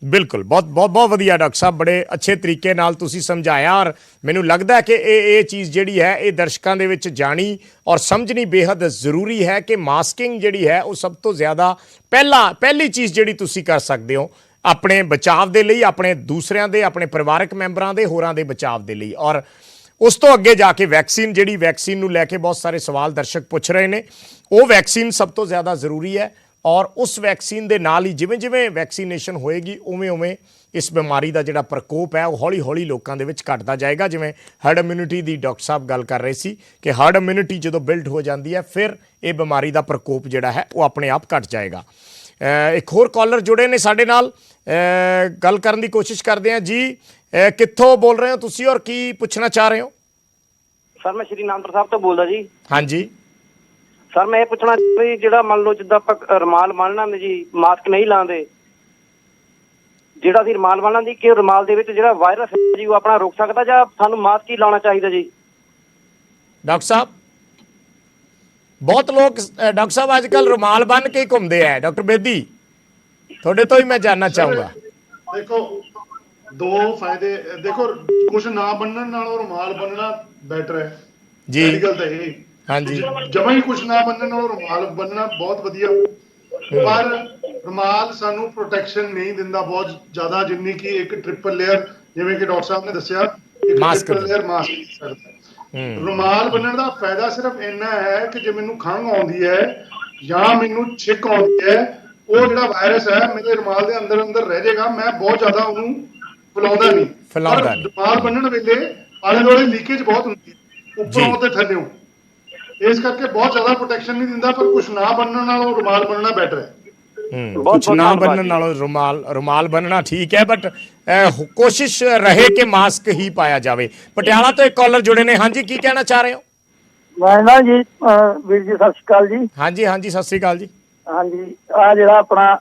ਬਿਲਕੁਲ, ਬਹੁਤ ਵਧੀਆ ਡਾਕਟਰ ਸਾਹਿਬ, ਬੜੇ ਅੱਛੇ ਤਰੀਕੇ ਨਾਲ ਤੁਸੀਂ ਸਮਝਾਇਆ। ਔਰ ਮੈਨੂੰ ਲੱਗਦਾ ਕਿ ਇਹ ਚੀਜ਼ ਜਿਹੜੀ ਹੈ ਇਹ ਦਰਸ਼ਕਾਂ ਦੇ ਵਿੱਚ ਜਾਣੀ ਔਰ ਸਮਝਣੀ ਬੇहद ਜ਼ਰੂਰੀ ਹੈ ਕਿ ਮਾਸਕਿੰਗ ਜਿਹੜੀ ਹੈ ਉਹ ਸਭ ਤੋਂ ਜ਼ਿਆਦਾ ਪਹਿਲੀ ਚੀਜ਼ ਜਿਹੜੀ ਤੁਸੀਂ ਕਰ ਸਕਦੇ ਹੋ। ਆਪਣੇ ਬਚਾਅ ਦੇ ਲਈ, ਆਪਣੇ ਦੂਸਰਿਆਂ ਦੇ, ਆਪਣੇ ਪਰਿਵਾਰਕ ਮੈਂਬਰਾਂ ਦੇ, ਹੋਰਾਂ ਦੇ ਬਚਾਅ ਦੇ ਲਈ। ਔਰ ਉਸ ਤੋਂ ਅੱਗੇ ਜਾ ਕੇ ਵੈਕਸੀਨ ਵੈਕਸੀਨ ਨੂੰ ਲੈ ਕੇ ਬਹੁਤ ਸਾਰੇ ਸਵਾਲ ਦਰਸ਼ਕ ਪੁੱਛ ਰਹੇ ਨੇ, ਉਹ ਵੈਕਸੀਨ ਸਭ ਤੋਂ ਜ਼ਿਆਦਾ ਜ਼ਰੂਰੀ ਹੈ। ਔਰ ਉਸ ਵੈਕਸੀਨ ਦੇ ਨਾਲ ਹੀ ਜਿਵੇਂ ਵੈਕਸੀਨੇਸ਼ਨ ਹੋਏਗੀ ਉਵੇਂ ਇਸ ਬਿਮਾਰੀ ਦਾ ਜਿਹੜਾ ਪ੍ਰਕੋਪ ਹੈ ਉਹ ਹੌਲੀ ਲੋਕਾਂ ਦੇ ਵਿੱਚ ਘਟਦਾ ਜਾਏਗਾ। ਜਿਵੇਂ ਹਰਡ ਇਮਿਊਨਿਟੀ ਦੀ ਡਾਕਟਰ ਸਾਹਿਬ ਗੱਲ ਕਰ ਰਹੇ ਸੀ ਕਿ ਹਰਡ ਇਮਿਊਨਿਟੀ ਜਦੋਂ ਬਿਲਡ ਹੋ ਜਾਂਦੀ ਹੈ ਫਿਰ ਇਹ ਬਿਮਾਰੀ ਦਾ ਪ੍ਰਕੋਪ ਜਿਹੜਾ ਹੈ ਉਹ ਆਪਣੇ ਆਪ ਘਟ ਜਾਏਗਾ। ਇੱਕ ਹੋਰ ਕਾਲਰ ਜੁੜੇ ਨੇ ਸਾਡੇ ਨਾਲ, ਗੱਲ ਕਰਨ ਦੀ ਕੋਸ਼ਿਸ਼ ਕਰਦੇ ਹਾਂ ਜੀ। ਕਿੱਥੋਂ ਬੋਲ ਰਹੇ ਹੋ ਤੁਸੀਂ ਔਰ ਕੀ ਪੁੱਛਣਾ ਚਾਹ ਰਹੇ ਹੋ? ਸਰ ਮੈਂ ਸ਼੍ਰੀ ਅਨੰਦਪੁਰ ਸਾਹਿਬ ਤੋਂ ਬੋਲਦਾ ਜੀ। ਹਾਂਜੀ ਸਰ ਮੈਂ ਇਹ ਪੁੱਛਣਾ ਵੀ ਜਿਹੜਾ ਮੰਨ ਲਓ ਜਿੱਦਾਂ ਆਪਾਂ ਰੁਮਾਲ ਬੰਨ੍ਹਣਾ ਜੀ, ਮਾਸਕ ਨਹੀਂ ਲਾਉਂਦੇ, ਜਿਹੜਾ ਅਸੀਂ ਰੁਮਾਲ ਬੰਨ੍ਹਣਾ ਦੀ ਕਿ ਰੁਮਾਲ ਦੇ ਵਿੱਚ ਜਿਹੜਾ ਵਾਇਰਸ ਹੈ ਜੀ ਉਹ ਆਪਣਾ ਰੁਕ ਸਕਦਾ ਜਾਂ ਸਾਨੂੰ ਮਾਸਕ ਹੀ ਲਾਉਣਾ ਚਾਹੀਦਾ ਜੀ? ਡਾਕਟਰ ਸਾਹਿਬ ਬਹੁਤ ਲੋਕ ਡਾਕਟਰ ਸਾਹਿਬ ਅੱਜ ਕੱਲ੍ਹ ਰੁਮਾਲ ਬੰਨ੍ਹ ਕੇ ਹੀ ਘੁੰਮਦੇ ਆ। ਡਾਕਟਰ ਬੇਦੀ ਤੁਹਾਡੇ ਤੋਂ ਹੀ ਮੈਂ ਜਾਨਣਾ ਚਾਹੂੰਗਾ। ਦੇਖੋ ਦੋ ਫਾਇਦੇ, ਦੇਖੋ ਕੁਝ ਨਾ ਬੰਨਣ ਨਾਲੋਂ ਰੁਮਾਲ ਬੰਨਣਾ ਬੈਟਰ ਹੈ ਜੀ। ਪਹਿਲੀ ਗੱਲ ਤਾਂ ਇਹ, ਹਾਂਜੀ ਜਮਾਂ ਹੀ ਕੁਝ ਨਾ ਬੰਨਣ ਨਾਲੋਂ ਰੁਮਾਲ ਬੰਨਣਾ ਬਹੁਤ ਵਧੀਆ, ਪਰ ਰੁਮਾਲ ਸਾਨੂੰ ਪ੍ਰੋਟੈਕਸ਼ਨ ਨਹੀਂ ਦਿੰਦਾ ਬਹੁਤ ਜ਼ਿਆਦਾ, ਜਿੰਨੀ ਕਿ ਇੱਕ ਟ੍ਰਿਪਲ ਲੇਅਰ, ਜਿਵੇਂ ਕਿ ਡਾਕਟਰ ਸਾਹਿਬ ਨੇ ਦੱਸਿਆ, ਇੱਕ ਟ੍ਰਿਪਲ ਲੇਅਰ ਮਾਸਕ ਕਰਦਾ। ਰੁਮਾਲ ਬੰਨਣ ਦਾ ਫਾਇਦਾ ਸਿਰਫ ਇੰਨਾ ਹੈ ਕਿ ਜੇ ਮੈਨੂੰ ਖੰਘ ਆਉਂਦੀ ਹੈ ਜਾਂ ਮੈਨੂੰ ਛਿੱਕ ਆਉਂਦੀ ਹੈ, ਉਹ ਜਿਹੜਾ ਵਾਇਰਸ ਹੈ ਮੇਰੇ ਰੁਮਾਲ ਦੇ ਅੰਦਰ ਰਹਿ ਜਾਏਗਾ, ਮੈਂ ਬਹੁਤ ਜ਼ਿਆਦਾ ਉਹਨੂੰ ਫੈਲਾਉਂਦਾ ਨਹੀਂ। ਰੁਮਾਲ ਬੰਨਣ ਵੇਲੇ ਆਲੇ ਦੁਆਲੇ ਲੀਕੇਜ ਬਹੁਤ ਹੁੰਦੀ ਹੈ ਉੱਪਰੋਂ ਤੇ ਥੱਲੇੋਂ, ਇਸ ਕਰਕੇ ਬਹੁਤ ਜ਼ਿਆਦਾ ਪ੍ਰੋਟੈਕਸ਼ਨ ਨਹੀਂ ਦਿੰਦਾ, ਪਰ ਕੁਝ ਨਾ ਬੰਨਣ ਨਾਲੋਂ ਰੁਮਾਲ ਬੰਨਣਾ ਬੈਟਰ ਹੈ। ਕੁਝ ਨਾ ਬੰਨਣ ਨਾਲੋਂ ਰੁਮਾਲ ਬੰਨਣਾ ਠੀਕ ਹੈ, ਬਟ ਕੋਸ਼ਿਸ਼ ਰਹੇ ਕਿ ਮਾਸਕ ਹੀ ਪਾਇਆ ਜਾਵੇ। ਪਟਿਆਲਾ ਤੋਂ ਇੱਕ ਕਾਲਰ ਜੁੜੇ ਨੇ। ਹਾਂਜੀ ਕੀ ਕਹਿਣਾ ਚਾਹ ਰਹੇ ਹੋ? ਮੈਂ ਨਾ ਜੀ ਵੀਰ ਜੀ ਸਤਿ ਸ਼੍ਰੀ ਅਕਾਲ ਜੀ। ਹਾਂਜੀ ਸਤਿ ਸ੍ਰੀ ਅਕਾਲ ਜੀ। ਹਾਂਜੀ ਆ ਜਿਹੜਾ ਆਪਣਾ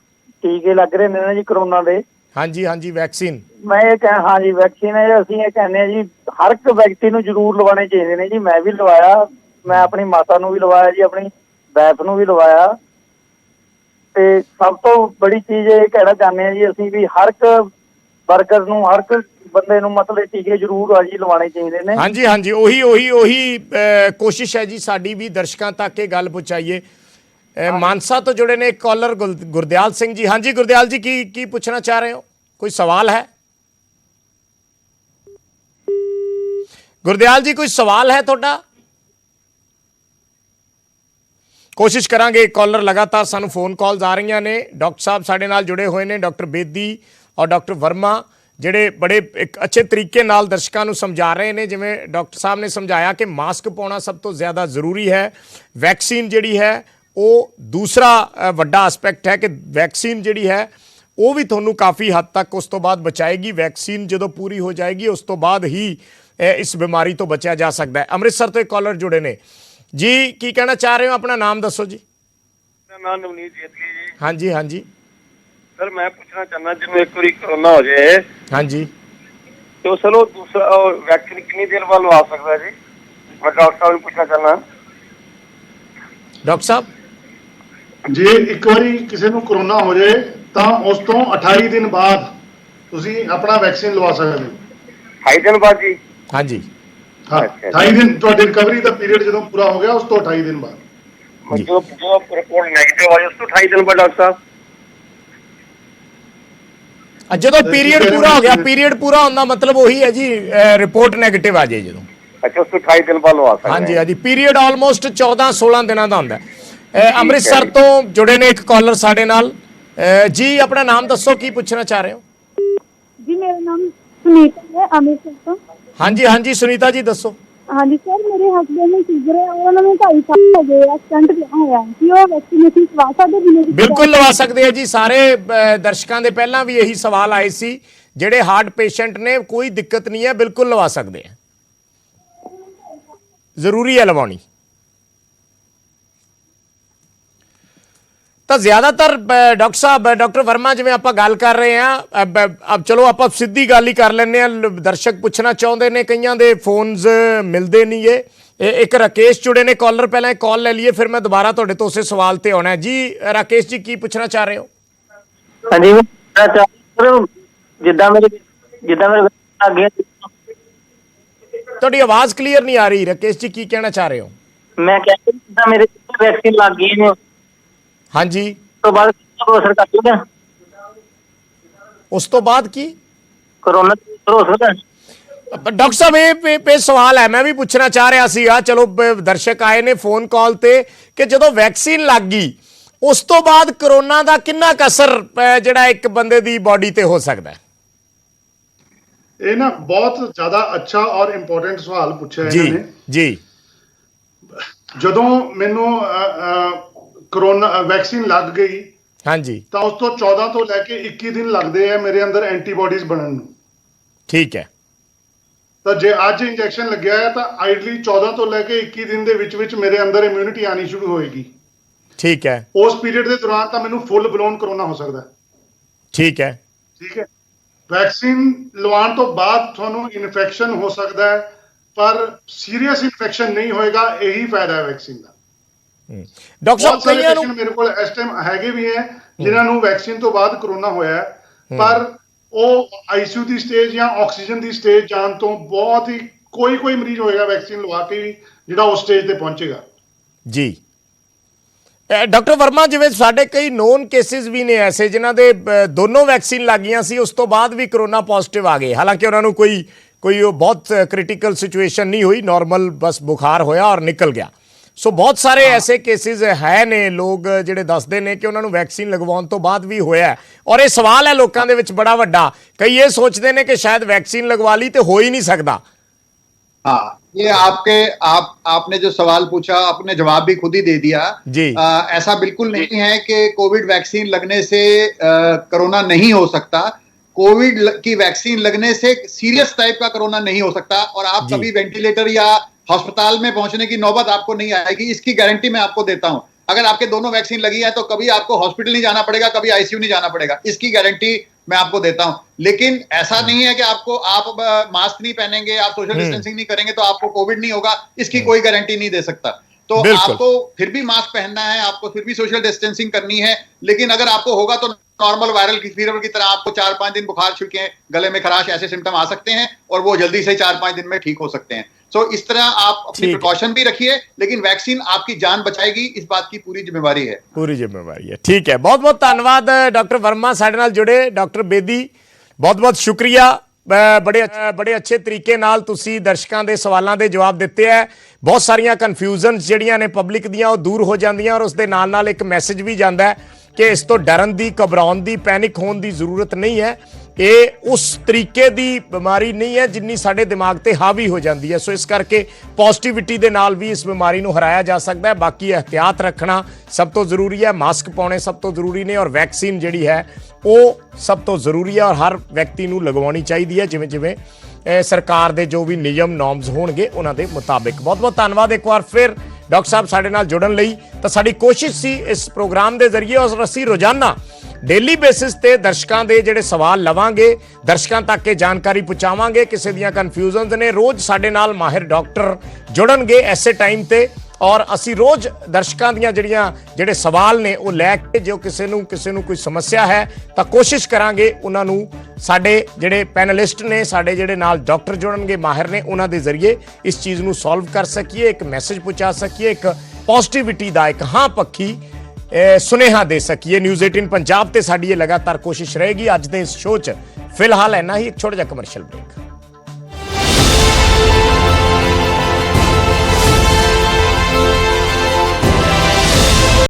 ਟੀਕੇ ਲੱਗ ਰਹੇ ਨੇ ਨਾ ਜੀ ਕਰੋਨਾ ਦੇ, ਹਾਂਜੀ ਵੈਕਸੀਨ, ਮੈਂ ਇਹ ਹਾਂਜੀ ਵੈਕਸੀਨ ਹੈ, ਅਸੀਂ ਇਹ ਕਹਿੰਦੇ ਆ ਜੀ ਹਰ ਇੱਕ ਵਿਅਕਤੀ ਨੂੰ ਜ਼ਰੂਰ ਲਵਾਉਣੇ ਚਾਹੀਦੇ ਨੇ ਜੀ। ਮੈਂ ਵੀ ਲਵਾਇਆ, ਮੈਂ ਆਪਣੀ ਮਾਤਾ ਨੂੰ ਵੀ ਲਵਾਇਆ ਜੀ, ਆਪਣੀ ਵਾਈਫ ਨੂੰ ਵੀ ਲਵਾਇਆ। ਤੇ ਸਭ ਤੋਂ ਬੜੀ ਚੀਜ਼ ਇਹ ਕਹਿਣਾ ਚਾਹੁੰਦੇ ਆ ਜੀ ਅਸੀਂ ਵੀ ਹਰ ਇੱਕ ਵਰਕਰ ਨੂੰ, ਹਰ ਇੱਕ ਬੰਦੇ ਨੂੰ ਮਤਲਬ ਟੀਕੇ ਜ਼ਰੂਰ ਆ ਜੀ ਲਵਾਉਣੇ ਚਾਹੀਦੇ ਨੇ। ਹਾਂਜੀ ਉਹੀ ਕੋਸ਼ਿਸ਼ ਹੈ ਜੀ ਸਾਡੀ ਵੀ ਦਰਸ਼ਕਾਂ ਤੱਕ ਇਹ ਗੱਲ ਪਹੁੰਚਾਈਏ। ਮਾਨਸਾ ਤੋਂ ਜੁੜੇ ਨੇ ਇੱਕ ਕਾਲਰ ਗੁਰਦਿਆਲ ਸਿੰਘ ਜੀ। ਹਾਂਜੀ ਗੁਰਦਿਆਲ ਜੀ ਕੀ ਪੁੱਛਣਾ ਚਾਹ ਰਹੇ ਹੋ? ਕੋਈ ਸਵਾਲ ਹੈ ਗੁਰਦਿਆਲ ਜੀ? ਕੋਈ ਸਵਾਲ ਹੈ ਤੁਹਾਡਾ? ਕੋਸ਼ਿਸ਼ ਕਰਾਂਗੇ। ਕਾਲਰ ਲਗਾਤਾਰ ਸਾਨੂੰ ਫੋਨ ਕਾਲਸ ਆ ਰਹੀਆਂ ਨੇ। ਡਾਕਟਰ ਸਾਹਿਬ ਸਾਡੇ ਨਾਲ ਜੁੜੇ ਹੋਏ ਨੇ, ਡਾਕਟਰ ਬੇਦੀ ਔਰ ਡਾਕਟਰ ਵਰਮਾ, ਜਿਹੜੇ ਬੜੇ ਇੱਕ ਅੱਛੇ ਤਰੀਕੇ ਨਾਲ ਦਰਸ਼ਕਾਂ ਨੂੰ ਸਮਝਾ ਰਹੇ ਨੇ। ਜਿਵੇਂ ਡਾਕਟਰ ਸਾਹਿਬ ਨੇ ਸਮਝਾਇਆ ਕਿ ਮਾਸਕ ਪਾਉਣਾ ਸਭ ਤੋਂ ਜ਼ਿਆਦਾ ਜ਼ਰੂਰੀ ਹੈ। ਵੈਕਸੀਨ ਜਿਹੜੀ ਹੈ ਉਹ ਦੂਸਰਾ ਵੱਡਾ ਐਸਪੈਕਟ ਹੈ ਕਿ ਵੈਕਸੀਨ ਜਿਹੜੀ ਹੈ ਉਹ ਵੀ ਤੁਹਾਨੂੰ ਕਾਫੀ ਹੱਦ ਤੱਕ ਉਸ ਤੋਂ ਬਾਅਦ ਬਚਾਏਗੀ। ਵੈਕਸੀਨ ਜਦੋਂ ਪੂਰੀ ਹੋ ਜਾਏਗੀ ਉਸ ਤੋਂ ਬਾਅਦ ਹੀ ਇਸ ਬਿਮਾਰੀ ਤੋਂ ਬਚਿਆ ਜਾ ਸਕਦਾ ਹੈ। ਅੰਮ੍ਰਿਤਸਰ ਤੋਂ ਇੱਕ ਕਾਲਰ ਜੁੜੇ ਨੇ ਜੀ। ਕੀ ਕਹਿਣਾ ਚਾਹ ਰਹੇ ਹੋ? ਆਪਣਾ ਨਾਮ ਦੱਸੋ ਜੀ। ਮੇਰਾ ਨਾਮ ਨਵਨੀਤ ਜੇਤਲੀ ਹਾਂਜੀ ਜੀ। ਸਰ ਮੈਂ ਪੁੱਛਣਾ ਚਾਹੁੰਦਾ ਜਿਹਨੂੰ ਇੱਕ ਵਾਰੀ ਕਰੋਨਾ ਹੋ ਜਾਏ, ਹਾਂਜੀ, ਤੇ ਉਹ ਚਲੋ ਦੂਸਰਾ ਵੈਕਸੀਨ ਕਿੰਨੀ ਦੇਰ ਬਾਅਦ ਲਵਾ ਸਕਦਾ ਜੀ? ਮੈਂ ਡਾਕਟਰ ਸਾਹਿਬ ਨੂੰ ਪੁੱਛਣਾ ਚਾਹੁੰਦਾ। ਡਾਕਟਰ ਸਾਹਿਬ ਜੇ ਇੱਕ ਵਾਰੀ ਕਿਸੇ ਨੂੰ ਕਰੋਨਾ ਹੋ ਜਾਏ ਤਾਂ ਉਸ ਤੋਂ 28 ਦਿਨ ਬਾਅਦ ਤੁਸੀਂ ਆਪਣਾ ਵੈਕਸੀਨ ਲਵਾ ਸਕਦੇ ਹੋ। 28 ਦਿਨ ਬਾਅਦ ਜੀ? ਹਾਂਜੀ ਹਾਂ, 28 ਦਿਨ ਤੁਹਾਡੀ ਰਿਕਵਰੀ ਦਾ ਪੀਰੀਅਡ ਜਦੋਂ ਪੂਰਾ ਹੋ ਗਿਆ ਉਸ ਤੋਂ 28 ਦਿਨ ਬਾਅਦ। ਜੋ ਰਿਪੋਰਟ ਨੈਗੇਟਿਵ ਆਈ ਉਸ ਤੋਂ 28 ਦਿਨ ਬਾਅਦ ਡਾਕਟਰ ਸਾਹਿਬ? ਜਦੋਂ ਪੀਰੀਅਡ ਪੂਰਾ ਹੋ ਗਿਆ, ਪੀਰੀਅਡ ਪੂਰਾ ਹੁੰਦਾ ਮਤਲਬ ਉਹੀ ਹੈ ਜੀ ਰਿਪੋਰਟ ਨੈਗੇਟਿਵ ਆ ਜਾਏ ਜਦੋਂ। ਅੱਛਾ, ਉਸ ਤੋਂ 28 ਦਿਨ ਬਾਅਦ ਲਵਾ ਸਕਦੇ? ਹਾਂਜੀ ਪੀਰੀਅਡ ਆਲਮੋਸਟ 14-16 ਦਿਨਾਂ ਦਾ ਹੁੰਦਾ ਹੈ। ਅੰਮ੍ਰਿਤਸਰ ਤੋਂ ਜੁੜੇ ਨੇ ਇੱਕ ਕਾਲਰ ਸਾਡੇ ਨਾਲ ਜੀ। ਆਪਣਾ ਨਾਮ ਦੱਸੋ, ਕੀ ਪੁੱਛਣਾ ਚਾਹ ਰਹੇ ਹੋ? ਜੀ ਮੇਰਾ ਨਾਮ ਸੁਨੀਤਾ ਹੈ, ਅੰਮ੍ਰਿਤਸਰ ਤੋਂ। ਹਾਂਜੀ ਸੁਨੀਤਾ ਜੀ ਦੱਸੋ। ਹਾਂਜੀ ਸਰ, ਮੇਰੇ ਹਸਬੈਂਡ ਨੂੰ ਸ਼ੂਗਰ ਹੈ, ਉਹਨਾਂ ਨੂੰ 2.5 ਸਾਲ ਹੋ ਗਏ ਆ, ਸਟੰਟ ਪਿਆ ਹੋਇਆ ਹੈ ਕਿ ਉਹ ਵੈਕਸੀਨੇਸ਼ਨ ਲਵਾ ਸਕਦੇ ਨੇ? ਬਿਲਕੁਲ ਲਵਾ ਸਕਦੇ ਆ ਜੀ। ਸਾਰੇ ਦਰਸ਼ਕਾਂ ਦੇ ਪਹਿਲਾਂ ਵੀ ਇਹੀ ਸਵਾਲ ਆਏ ਸੀ। ਜਿਹੜੇ ਹਾਰਟ ਪੇਸ਼ੈਂਟ ਨੇ ਕੋਈ ਦਿੱਕਤ ਨਹੀਂ ਹੈ, ਬਿਲਕੁਲ ਲਵਾ ਸਕਦੇ ਆ, ਜ਼ਰੂਰੀ ਹੈ ਲਵਾਉਣੀ। ਤਾਂ ਜ਼ਿਆਦਾਤਰ ਡਾਕਟਰ ਸਾਹਿਬ, ਡਾਕਟਰ ਵਰਮਾ, ਜਿਵੇਂ ਆਪਾਂ ਗੱਲ ਕਰ ਰਹੇ ਹਾਂ, ਅਬ ਚਲੋ ਆਪਾਂ ਸਿੱਧੀ ਗੱਲ ਹੀ ਕਰ ਲੈਂਦੇ ਹਾਂ। ਦਰਸ਼ਕ ਪੁੱਛਣਾ ਚਾਹੁੰਦੇ ਨੇ, ਕਈਆਂ ਦੇ ਫੋਨਸ ਮਿਲਦੇ ਨਹੀਂ ਗੇ। ਇੱਕ ਰਾਕੇਸ਼ ਜੁੜੇ ਨੇ ਕਾਲਰ, ਪਹਿਲਾਂ ਇੱਕ ਕਾਲ ਲੈ ਲਈਏ ਫਿਰ ਮੈਂ ਦੁਬਾਰਾ ਤੁਹਾਡੇ ਤੋਂ ਉਸੇ ਸਵਾਲ ਤੇ ਆਉਣਾ ਜੀ। ਰਾਕੇਸ਼ ਜੀ ਕੀ ਪੁੱਛਣਾ ਚਾਹ ਰਹੇ ਹੋ? ਹਾਂਜੀ ਜਿੱਦਾਂ ਮੇਰੇ ਅੱਗੇ ਤੁਹਾਡੀ ਆਵਾਜ਼ ਕਲੀਅਰ ਨਹੀਂ ਆ ਰਹੀ ਰਾਕੇਸ਼ ਜੀ, ਕੀ ਕਹਿਣਾ ਚਾਹ ਰਹੇ ਹੋ? ਮੈਂ ਕਹਿੰਦਾ ਜਿੱਦਾਂ ਮੇਰੇ ਵੈਕਸੀਨ ਲੱਗ ਗਈ ਨੇ, ਹਾਂਜੀ, ਤੋਂ ਬਾਅਦ ਅਸਰ ਕਰ ਦੂਗਾ? ਉਸ ਤੋਂ ਬਾਅਦ ਕੀ ਕਰੋਨਾ ਹੋ ਸਕਦਾ ਹੈ? ਡਾਕਟਰ ਸਾਹਿਬ ਇਹ ਸਵਾਲ ਹੈ, ਮੈਂ ਵੀ ਪੁੱਛਣਾ ਚਾਹ ਰਿਹਾ ਸੀਗਾ। ਚਲੋ ਦਰਸ਼ਕ ਆਏ ਨੇ ਫੋਨ ਕਾਲ ਤੇ ਕਿ ਜਦੋਂ ਵੈਕਸੀਨ ਲੱਗ ਗਈ ਉਸ ਤੋਂ ਬਾਅਦ ਕਰੋਨਾ ਦਾ ਕਿੰਨਾ ਕੁ ਅਸਰ ਜਿਹੜਾ ਇੱਕ ਬੰਦੇ ਦੀ ਬਾਡੀ ਤੇ ਹੋ ਸਕਦਾ ਹੈ? ਇਹ ਨਾ ਬਹੁਤ ਜ਼ਿਆਦਾ ਅੱਛਾ ਔਰ ਇੰਪੋਰਟੈਂਟ ਸਵਾਲ ਪੁੱਛਿਆ ਇਹਨਾਂ ਨੇ ਜੀ। ਜਦੋਂ ਮੈਨੂੰ ਕਰੋਨਾ ਵੈਕਸੀਨ ਲੱਗ ਗਈ, ਹਾਂਜੀ, ਤਾਂ ਉਸ ਤੋਂ 14 ਤੋਂ ਲੈ ਕੇ 21 ਦਿਨ ਲੱਗਦੇ ਆ ਮੇਰੇ ਅੰਦਰ ਐਂਟੀਬਾਡੀਜ਼ ਬਣਨ ਨੂੰ। ਠੀਕ ਹੈ। ਤਾਂ ਜੇ ਅੱਜ ਇੰਜੈਕਸ਼ਨ ਲੱਗਿਆ ਹੈ ਤਾਂ ਆਈਡਲੀ 14 ਤੋਂ ਲੈ ਕੇ 21 ਦਿਨ ਦੇ ਵਿੱਚ ਮੇਰੇ ਅੰਦਰ ਇਮਿਊਨਿਟੀ ਆਣੀ ਸ਼ੁਰੂ ਹੋਏਗੀ। ਠੀਕ ਹੈ। ਉਸ ਪੀਰੀਅਡ ਦੇ ਦੌਰਾਨ ਤਾਂ ਮੈਨੂੰ ਫੁੱਲ ਬਲੋਨ ਕਰੋਨਾ ਹੋ ਸਕਦਾ ਹੈ। ਠੀਕ ਹੈ। ਠੀਕ ਹੈ। ਵੈਕਸੀਨ ਲਵਾਉਣ ਤੋਂ ਬਾਅਦ ਤੁਹਾਨੂੰ ਇਨਫੈਕਸ਼ਨ ਹੋ ਸਕਦਾ ਹੈ, ਪਰ ਸੀਰੀਅਸ ਇਨਫੈਕਸ਼ਨ ਨਹੀਂ ਹੋਏਗਾ। ਇਹੀ ਫਾਇਦਾ ਹੈ ਵੈਕਸੀਨ ਦਾ। ਡਾਕਟਰ ਸਾਹਿਬ ਕਈਆਂ ਨੂੰ ਮੇਰੇ ਕੋਲ ਇਸ ਟਾਈਮ ਹੈਗੇ ਵੀ ਹੈ ਜਿਨ੍ਹਾਂ ਨੂੰ ਵੈਕਸੀਨ ਤੋਂ ਬਾਅਦ ਕਰੋਨਾ ਹੋਇਆ, ਪਰ ਉਹ ਆਈਸੀਯੂ ਦੀ ਸਟੇਜ ਜਾਂ ਆਕਸੀਜਨ ਦੀ ਸਟੇਜ ਜਾਣ ਤੋਂ ਬਹੁਤ ਹੀ ਕੋਈ ਮਰੀਜ਼ ਹੋਏਗਾ ਵੈਕਸੀਨ ਲਵਾ ਕੇ ਵੀ ਜਿਹੜਾ ਉਸ ਸਟੇਜ ਤੇ ਪਹੁੰਚੇਗਾ। ਜੀ ਡਾਕਟਰ ਵਰਮਾ, ਜਿਵੇਂ ਸਾਡੇ ਕਈ ਨੋਨ ਕੇਸਿਸ ਵੀ ਨੇ ਐਸੇ ਜਿਨ੍ਹਾਂ ਦੇ ਦੋਨੋਂ ਵੈਕਸੀਨ ਲੱਗ ਗਈਆਂ ਸੀ, ਉਸ ਤੋਂ ਬਾਅਦ ਵੀ ਕਰੋਨਾ ਪੋਜ਼ਿਟਿਵ ਆ ਗਏ, ਹਾਲਾਂਕਿ ਉਹਨਾਂ ਨੂੰ ਕੋਈ ਉਹ ਬਹੁਤ ਕ੍ਰਿਟੀਕਲ ਸਿਚੁਏਸ਼ਨ ਨਹੀਂ ਹੋਈ, ਨਾਰਮਲ ਬਸ ਬੁਖਾਰ ਹੋਇਆ ਔਰ ਨਿਕਲ ਗਿਆ। ਸੋ ਬਹੁਤ ਸਾਰੇ ਐਸੇ ਕੇਸਿਸ ਹੈ ਨੇ, ਲੋਕ ਜਿਹੜੇ ਦੱਸਦੇ ਨੇ ਕਿ ਉਹਨਾਂ ਨੂੰ ਵੈਕਸੀਨ ਲਗਵਾਉਣ ਤੋਂ ਬਾਅਦ ਵੀ ਹੋਇਆ। ਔਰ ਇਹ ਸਵਾਲ ਹੈ ਲੋਕਾਂ ਦੇ ਵਿੱਚ ਬੜਾ ਵੱਡਾ, ਕਈ ਇਹ ਸੋਚਦੇ ਨੇ ਕਿ ਸ਼ਾयद ਵੈਕਸੀਨ ਲਗਵਾ ਲਈ ਤੇ ਹੋ ही नहीं सकता। हाँ, ये आपने जो सवाल पूछा आपने जवाब भी खुद ही दे दिया जी। ऐसा बिल्कुल नहीं है कि कोविड वैक्सीन लगने से कोरोना नहीं हो सकता। कोविड की वैक्सीन लगने से सीरियस टाइप का कोरोना नहीं हो सकता और आप कभी वेंटिलेटर या अस्पताल में पहुंचने की नौबत आपको नहीं आएगी, इसकी गारंटी मैं आपको देता हूं। अगर आपके दोनों वैक्सीन लगी है तो कभी आपको हॉस्पिटल नहीं जाना पड़ेगा, कभी आईसीयू नहीं जाना पड़ेगा, इसकी गारंटी मैं आपको देता हूं। लेकिन ऐसा नहीं है कि आप मास्क नहीं पहनेंगे, आप सोशल डिस्टेंसिंग नहीं करेंगे तो आपको कोविड नहीं होगा, इसकी कोई गारंटी नहीं दे सकता। तो आपको फिर भी मास्क पहनना है, आपको फिर भी सोशल डिस्टेंसिंग करनी है। लेकिन अगर आपको होगा तो नॉर्मल वायरल फीवर की तरह आपको 4-5 दिन बुखार, छिड़के, गले में खराश, ऐसे सिम्टम आ सकते हैं और वो जल्दी से 4-5 दिन में ठीक हो सकते हैं। सो इस तरह आप अपनी प्रिकॉशन भी रखिए, लेकिन वैक्सीन आपकी जान बचाएगी, इस बात की पूरी जिम्मेवारी है। पूरी जिम्मेवारी है। ठीक है, बहुत बहुत धन्यवाद डॉक्टर वर्मा साडे नाल जुड़े। डॉक्टर बेदी बहुत बहुत शुक्रिया, बड़े अच्छे तरीके नाल तुसी दर्शकों के सवालों के जवाब दिते है। बहुत सारिया कन्फ्यूजन जिहड़ियां ने पब्लिक दियां वो दूर हो जांदियां और उस दे नाल नाल एक मैसेज भी जाता है कि इस तो डरन दी, घबराउण दी, पैनिक होने की जरूरत नहीं है। ये उस तरीके की बीमारी नहीं है जिन्नी साडे दिमाग ते हावी हो जाती है। सो इस करके पॉजिटिविटी दे नाल भी इस बीमारी नूं हराया जा सकता है। बाकी एहतियात रखना सब तो जरूरी है, मास्क पाने सब तो जरूरी ने और वैक्सीन जिहड़ी है वो सब तो जरूरी है और हर व्यक्ति नूं लगवाउणी चाहीदी है जिवें जिवें सरकार दे जो भी नियम नॉर्म्स होणगे उन्हां दे मुताबिक। बहुत बहुत धन्यवाद एक बार फिर डॉक्टर साहब साडे नाल जुड़न लई। तां साडी कोशिश सी इस प्रोग्राम दे जरिए और असीं रोजाना डेली बेसिस ते दर्शकों के जिहड़े सवाल लवांगे, दर्शकों तक जानकारी पहुँचावांगे। किसी दियां कन्फ्यूजनस ने रोज़ साडे नाल माहिर डॉक्टर जुड़नगे ऐसे टाइम ते और असी रोज़ दर्शकों दियां जिहड़े सवाल ने वो लैके जो किसी नूं कोई समस्या है तो कोशिश करांगे उन्हां नूं साडे जिहड़े पैनलिस्ट ने, साडे जिहड़े नाल डॉक्टर जुड़नगे माहिर ने, उन्हां दे जरिए इस चीज़ नूं सॉल्व कर सकीए, एक मैसेज पहुँचा सकीए, एक पॉजिटिविटी का एक हाँ पक्षी सुनेहा दे सकीए। न्यूज़ 18 पंजाब ते साडी ये लगातार कोशिश रहेगी। अज दे इस शो च फिलहाल इन्ना ही, एक छोटा जिहा कमर्शियल ब्रेक।